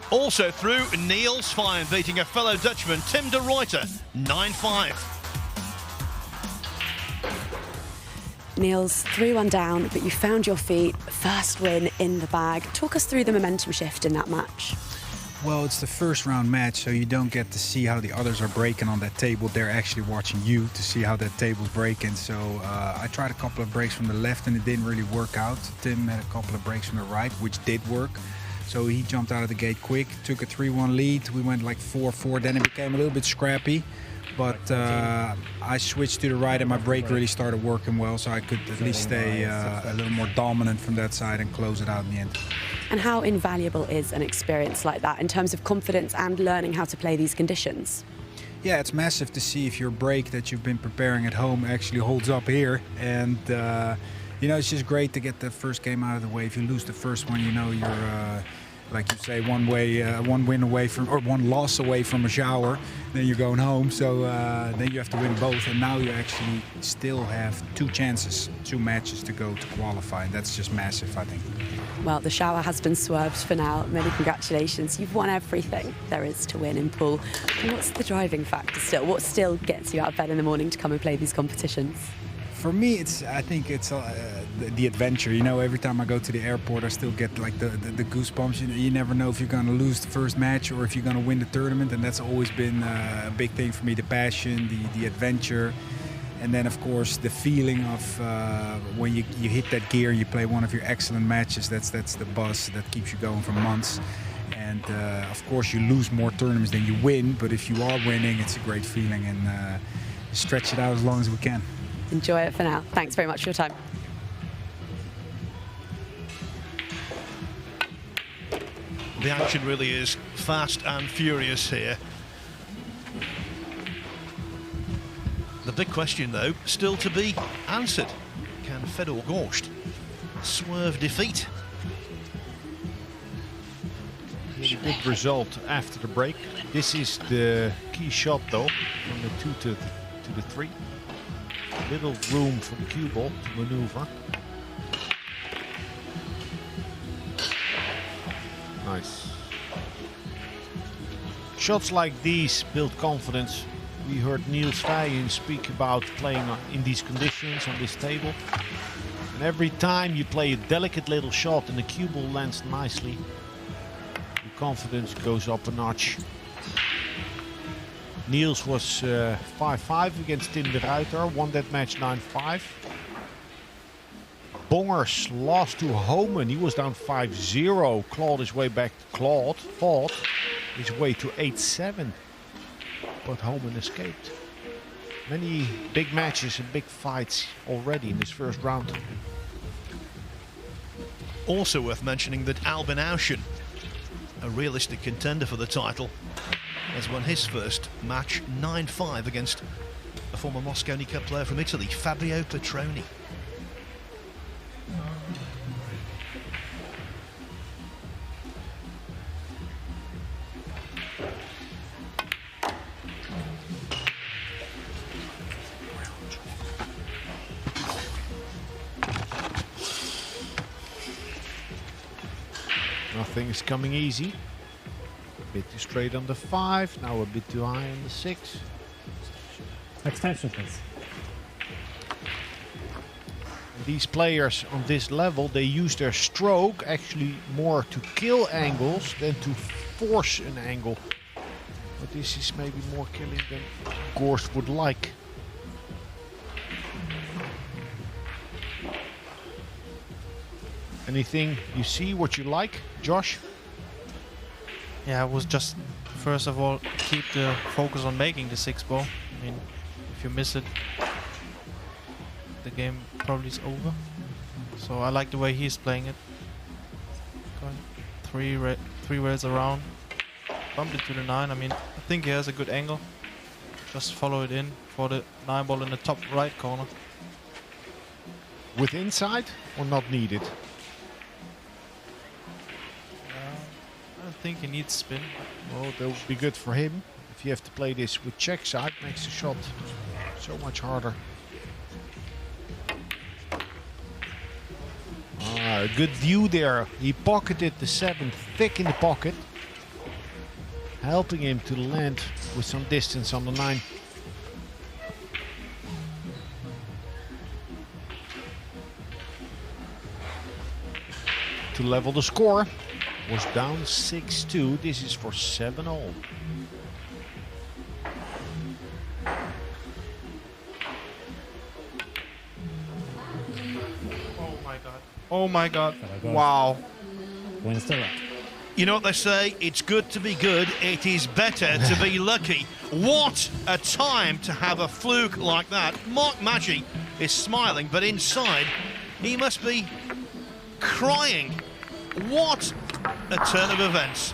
[SPEAKER 2] Also through Niels Fine, beating a fellow Dutchman, Tim de Ruyter. 9-5.
[SPEAKER 8] Niels, 3-1 down, but you found your feet. First win in the bag. Talk us through the momentum shift in that match.
[SPEAKER 11] Well, it's the first round match, so you don't get to see how the others are breaking on that table. They're actually watching you to see how that table's breaking. So I tried a couple of breaks from the left and it didn't really work out. Tim had a couple of breaks from the right, which did work. So he jumped out of the gate quick, took a 3-1 lead. We went like 4-4, then it became a little bit scrappy. But I switched to the right and my break really started working well, so I could at least stay a little more dominant from that side and close it out in the end.
[SPEAKER 8] And how invaluable is an experience like that in terms of confidence and learning how to play these conditions?
[SPEAKER 11] Yeah, it's massive to see if your break that you've been preparing at home actually holds up here. And, you know, it's just great to get the first game out of the way. If you lose the first one, you know, you're, like you say, one win away from, or one loss away from a shower. Then you're going home. So then you have to win both. And now you actually still have two matches to go to qualify. And that's just massive, I think.
[SPEAKER 8] Well, the shower has been swerved for now. Many congratulations. You've won everything there is to win in pool. And what's the driving factor still? What still gets you out of bed in the morning to come and play these competitions?
[SPEAKER 11] For me, I think it's the adventure. You know, every time I go to the airport, I still get like the goosebumps. You never know if you're going to lose the first match or if you're going to win the tournament. And that's always been a big thing for me, the passion, the adventure. And then, of course, the feeling of when you hit that gear and you play one of your excellent matches, that's the buzz that keeps you going for months. And, of course, you lose more tournaments than you win. But if you are winning, it's a great feeling. And stretch it out as long as we can.
[SPEAKER 8] Enjoy it for now. Thanks very much for your time.
[SPEAKER 2] The action really is fast and furious here. The big question, though, still to be answered. Can Fedor Gorst swerve defeat?
[SPEAKER 4] Really good result after the break. This is the key shot, though, from the 2 to the 3. Little room for the cue ball to maneuver. Nice. Shots like these build confidence. We heard Niels Vijgen speak about playing in these conditions on this table. And every time you play a delicate little shot and the cue ball lands nicely, your confidence goes up a notch. Niels was 5-5 against Tim de Ruyter, won that match 9-5. Bongers lost to Homan, he was down 5-0, clawed his way back to Claude, fought. his way to 8-7, but Homan escaped. Many big matches and big fights already in this first round.
[SPEAKER 2] Also worth mentioning that Albin Auschen, a realistic contender for the title, has won his first match 9-5 against a former Mosconi Cup player from Italy, Fabio Petroni.
[SPEAKER 4] Nothing is coming easy. A bit too straight on the 5, now a bit too high on the 6.
[SPEAKER 7] Extension, please.
[SPEAKER 4] And these players on this level, they use their stroke actually more to kill angles than to force an angle. But this is maybe more killing than Gorst would like. Anything you see, what you like, Josh?
[SPEAKER 3] Yeah, it was just, first of all, keep the focus on making the 6 ball. I mean, if you miss it, the game probably is over. So I like the way he's playing it. Going 3 rails around, bumped it to the 9. I mean, I think he has a good angle. Just follow it in for the 9 ball in the top right corner.
[SPEAKER 4] With inside or not needed?
[SPEAKER 3] I think he needs spin.
[SPEAKER 4] Well, that would be good for him. If you have to play this with check side, makes the shot so much harder. Good view there. He pocketed the 7 thick in the pocket, helping him to land with some distance on the 9. To level the score. Was down 6-2. This is for 7-all.
[SPEAKER 3] Oh my god. Oh my god. Wow.
[SPEAKER 7] Wins the rack.
[SPEAKER 2] You know what they say, it's good to be good, it is better to be lucky. What a time to have a fluke like that. Mark Magi is smiling, but inside he must be crying. What a turn of events.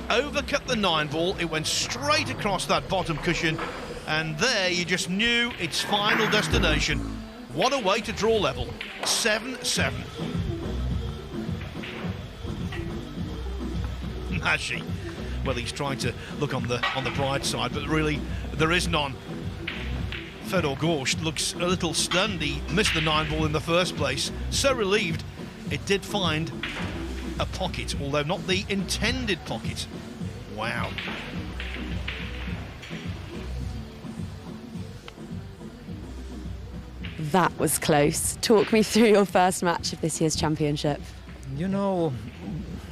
[SPEAKER 2] Overcut the 9 ball, it went straight across that bottom cushion, and there you just knew its final destination. What a way to draw level. 7-7. Magi. Well, he's trying to look on the bright side, but really there is none. Fedor Gorst looks a little stunned. He missed the 9 ball in the first place. So relieved it did find a pocket, although not the intended pocket. Wow.
[SPEAKER 8] That was close. Talk me through your first match of this year's championship.
[SPEAKER 12] You know,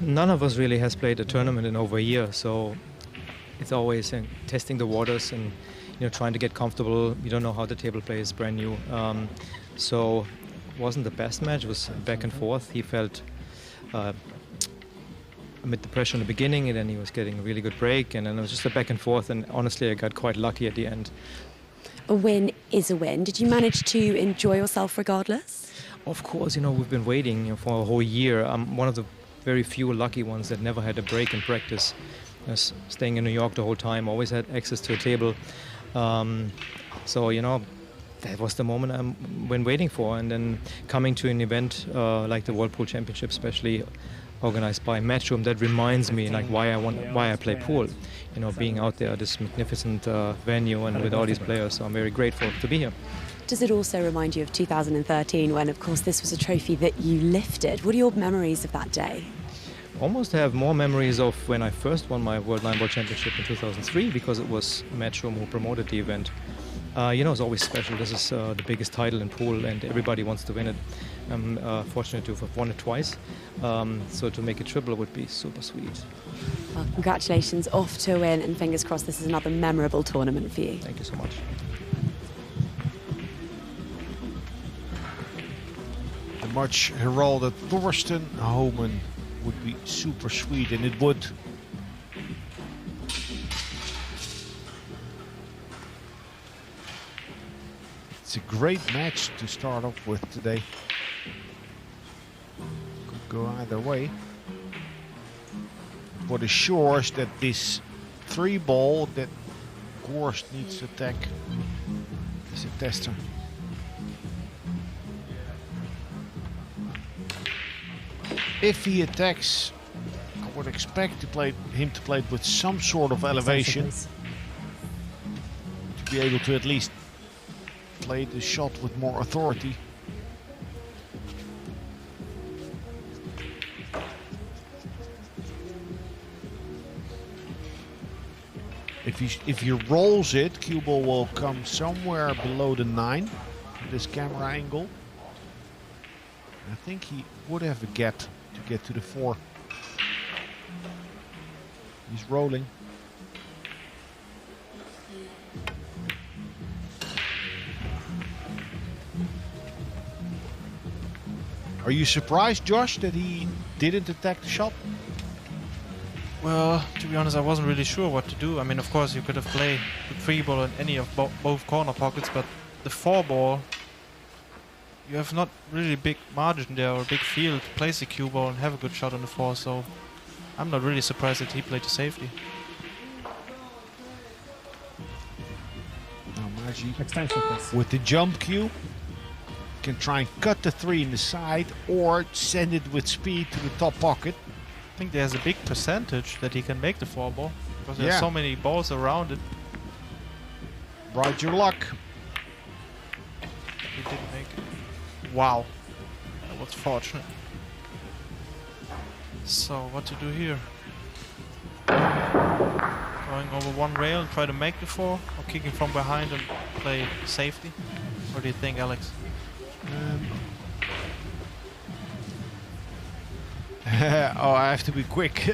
[SPEAKER 12] none of us really has played a tournament in over a year, so it's always testing the waters and trying to get comfortable. You don't know how the table play is brand new, so it wasn't the best match. It was back and forth. He felt amid the pressure in the beginning, and then he was getting a really good break, and then it was just a back and forth, and honestly I got quite lucky at the end.
[SPEAKER 8] A win is a win. Did you manage to enjoy yourself regardless?
[SPEAKER 12] Of course, we've been waiting for a whole year. I'm one of the very few lucky ones that never had a break in practice. I was staying in New York the whole time, always had access to a table. So, that was the moment I've been waiting for. And then coming to an event like the World Pool Championship, especially organized by Matchroom, that reminds me why I play pool. Being out there, this magnificent venue and with all these players. So I'm very grateful to be here.
[SPEAKER 8] Does it also remind you of 2013 when, of course, this was a trophy that you lifted? What are your memories of that day?
[SPEAKER 12] Almost have more memories of when I first won my World 9 Ball Championship in 2003, because it was Matchroom who promoted the event. It's always special. This is the biggest title in pool, and everybody wants to win it. I'm fortunate to have won it twice, so to make it triple would be super sweet.
[SPEAKER 8] Well, congratulations, off to a win, and fingers crossed this is another memorable tournament for you.
[SPEAKER 12] Thank you so much.
[SPEAKER 4] The much heralded Thorsten Homan would be super sweet, and it would. It's a great match to start off with today. Could go either way. What is sure is that this 3-ball that Gorst needs to attack is a tester. If he attacks, I would expect him to play it with some sort of elevation to be able to at least play the shot with more authority. If he rolls it, cue ball will come somewhere below the 9, this camera angle. I think he would have a gap to get to the 4. He's rolling. Are you surprised, Josh, that he didn't attack the shot?
[SPEAKER 3] Well, to be honest, I wasn't really sure what to do. I mean, of course, you could have played the 3-ball in any of both corner pockets, but the 4-ball, you have not really big margin there or a big field to place the cue ball and have a good shot on the 4, so I'm not really surprised that he played the safety.
[SPEAKER 4] Now Magi,
[SPEAKER 7] Extension, please.
[SPEAKER 4] with the jump cue, can try and cut the 3 in the side or send it with speed to the top pocket.
[SPEAKER 3] I think there's a big percentage that he can make the 4-ball because there's so many balls around it.
[SPEAKER 4] Ride your luck.
[SPEAKER 3] He didn't make it. Wow, that was fortunate. So what to do here? Going over one rail and try to make the 4, or kicking from behind and play safety? What do you think, Alex?
[SPEAKER 4] Oh, I have to be quick.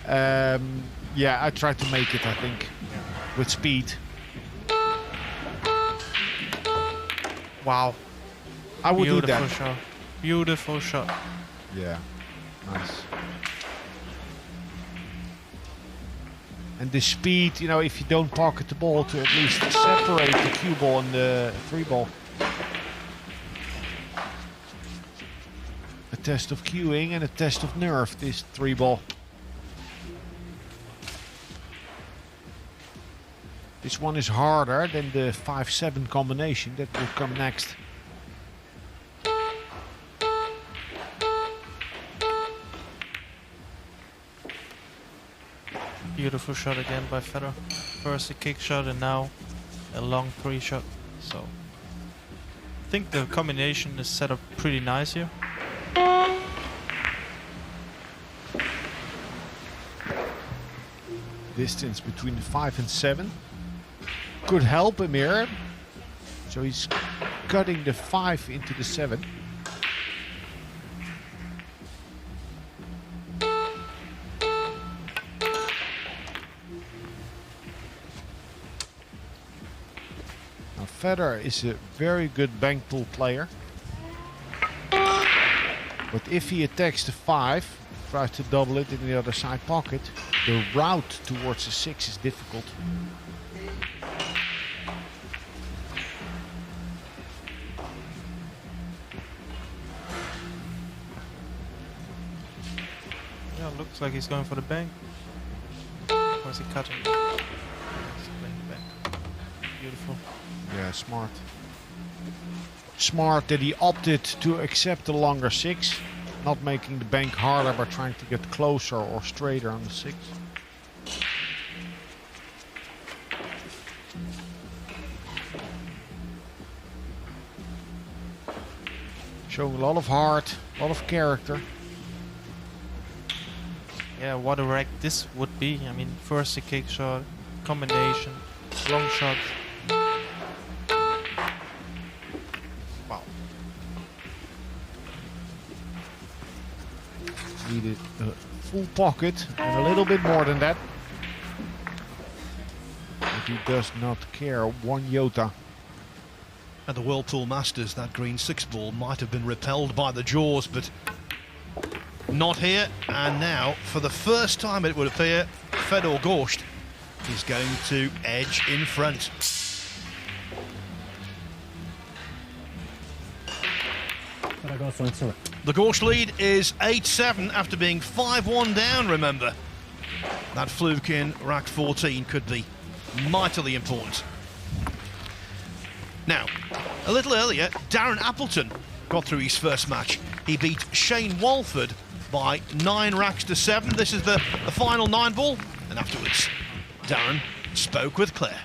[SPEAKER 4] Yeah, I tried to make it, I think, with speed.
[SPEAKER 3] Wow.
[SPEAKER 4] I would do
[SPEAKER 3] Beautiful
[SPEAKER 4] that.
[SPEAKER 3] shot. Beautiful shot.
[SPEAKER 4] Yeah, nice. And the speed, you know, if you don't pocket the ball, to at least separate the cue ball and the 3-ball. A test of cueing and a test of nerve, this 3-ball. This one is harder than the 5-7 combination that will come next.
[SPEAKER 3] Beautiful shot again by Fedor. First a kick shot and now a long 3 shot. So I think the combination is set up pretty nice here.
[SPEAKER 4] Distance between the 5 and 7 could help him here. So he's cutting the 5 into the 7. Now Fedor is a very good bank pull player. But if he attacks the 5, tries to double it in the other side pocket, the route towards the 6 is difficult.
[SPEAKER 3] Yeah, looks like he's going for the bank. Or is he cutting? He's playing the bank. Beautiful.
[SPEAKER 4] Yeah, smart. Smart that he opted to accept the longer 6, not making the bank harder by trying to get closer or straighter on the 6. Showing a lot of heart, a lot of character.
[SPEAKER 3] Yeah, what a wreck this would be. I mean, first a kick shot, combination, long shot. Wow.
[SPEAKER 4] Needed a full pocket and a little bit more than that. But he does not care one iota.
[SPEAKER 2] At the Whirlpool Masters, that green 6-ball might have been repelled by the jaws, but not here. And now, for the first time it would appear, Fedor Gorst is going to edge in front. The Gorst lead is 8-7 after being 5-1 down, remember. That fluke in rack 14 could be mightily important. Now, a little earlier, Darren Appleton got through his first match. He beat Shane Walford by 9 racks to 7. This is the final 9-ball, and afterwards, Darren spoke with Claire.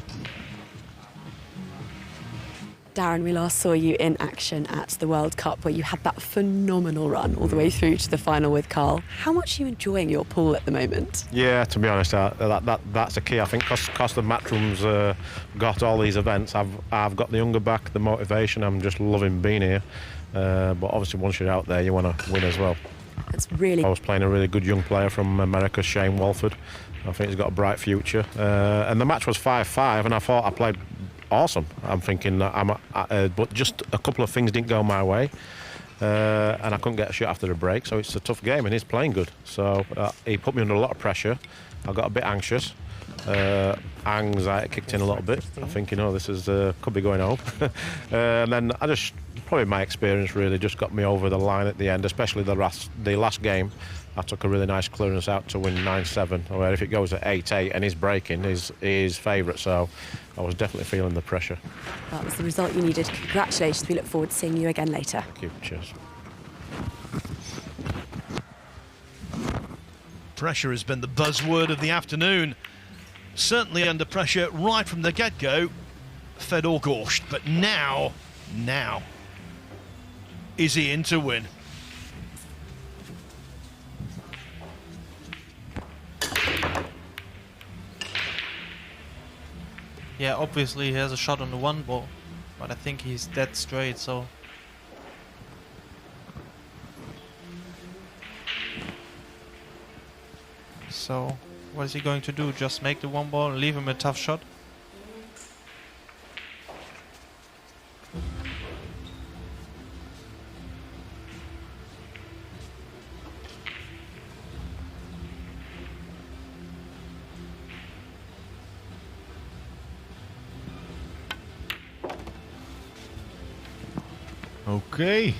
[SPEAKER 8] Darren, we last saw you in action at the World Cup where you had that phenomenal run all the way through to the final with Carl. How much are you enjoying your pool at the moment?
[SPEAKER 13] Yeah, to be honest, that's a key. I think because the Matchroom's got all these events, I've got the hunger back, the motivation. I'm just loving being here. But obviously, once you're out there, you want to win as well.
[SPEAKER 8] It's really.
[SPEAKER 13] I was playing a really good young player from America, Shane Walford. I think he's got a bright future. And the match was 5-5, and I thought I played awesome. I'm thinking but just a couple of things didn't go my way, and I couldn't get a shot after the break. So it's a tough game, and he's playing good. So he put me under a lot of pressure. I got a bit anxious. Anxiety kicked in a little bit. I think, this is could be going home. And then I just, probably my experience really just got me over the line at the end, especially the last game. I took a really nice clearance out to win 9-7, where if it goes at 8-8 and he's breaking, his favourite. So I was definitely feeling the pressure.
[SPEAKER 8] That was the result you needed. Congratulations. We look forward to seeing you again later.
[SPEAKER 13] Thank you. Cheers.
[SPEAKER 2] Pressure has been the buzzword of the afternoon. Certainly under pressure right from the get-go, Fedor Gorst. But now, is he in to win?
[SPEAKER 3] Yeah, obviously he has a shot on the 1-ball, but I think he's dead straight, so... So, what is he going to do? Just make the 1-ball and leave him a tough shot?
[SPEAKER 4] Okay,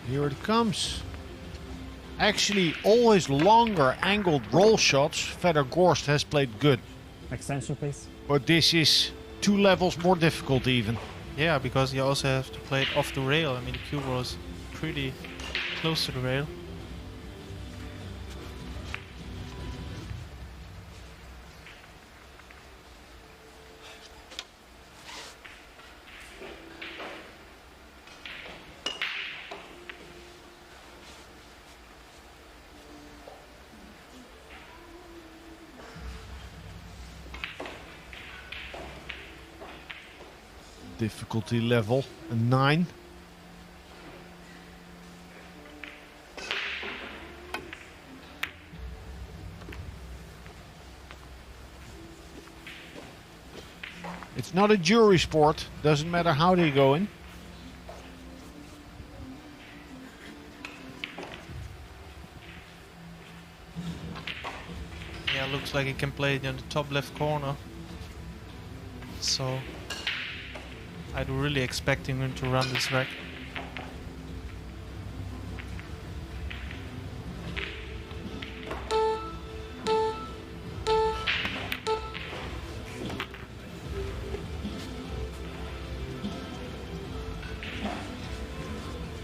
[SPEAKER 4] here it comes. Actually, all his longer angled roll shots, Fedor Gorst has played good.
[SPEAKER 7] Extension, please.
[SPEAKER 4] But this is 2 levels more difficult even.
[SPEAKER 3] Yeah, because you also have to play it off the rail. I mean, the cue ball is pretty close to the rail.
[SPEAKER 4] Difficulty level, a 9. It's not a jury sport, doesn't matter how they go in.
[SPEAKER 3] Yeah, looks like he can play it in the top left corner. So I'd really expecting him to run this rack.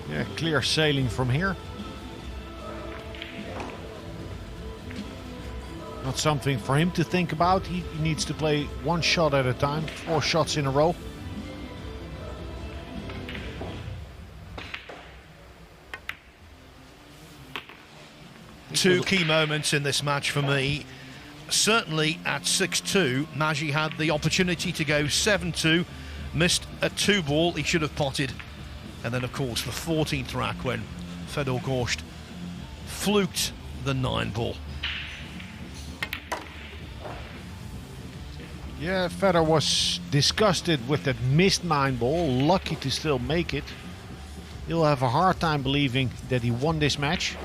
[SPEAKER 4] Yeah, clear sailing from here. Not something for him to think about. He needs to play 1 shot at a time, 4 shots in a row.
[SPEAKER 2] Two key moments in this match for me. Certainly at 6-2, Magi had the opportunity to go 7-2, missed a 2-ball, he should have potted. And then, of course, the 14th rack when Fedor Gorst fluked the 9-ball.
[SPEAKER 4] Yeah, Fedor was disgusted with that missed 9-ball, lucky to still make it. He'll have a hard time believing that he won this match.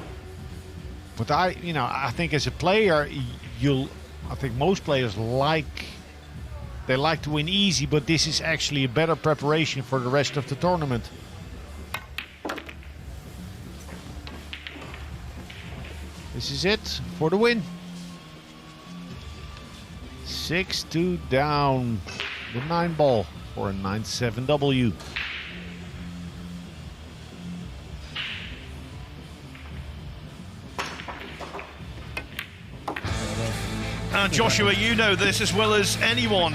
[SPEAKER 4] But I think as a player, I think most players like to win easy, but this is actually a better preparation for the rest of the tournament. This is it for the win. 6-2 down the 9-ball for a 9-7 W.
[SPEAKER 2] Joshua, you know this as well as anyone.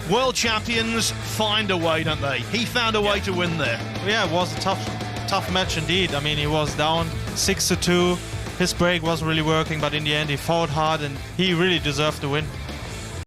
[SPEAKER 2] World champions find a way, don't they? He found a way to win there.
[SPEAKER 3] Yeah, it was a tough match indeed. I mean, he was down 6-2. His break wasn't really working, but in the end he fought hard and he really deserved the win.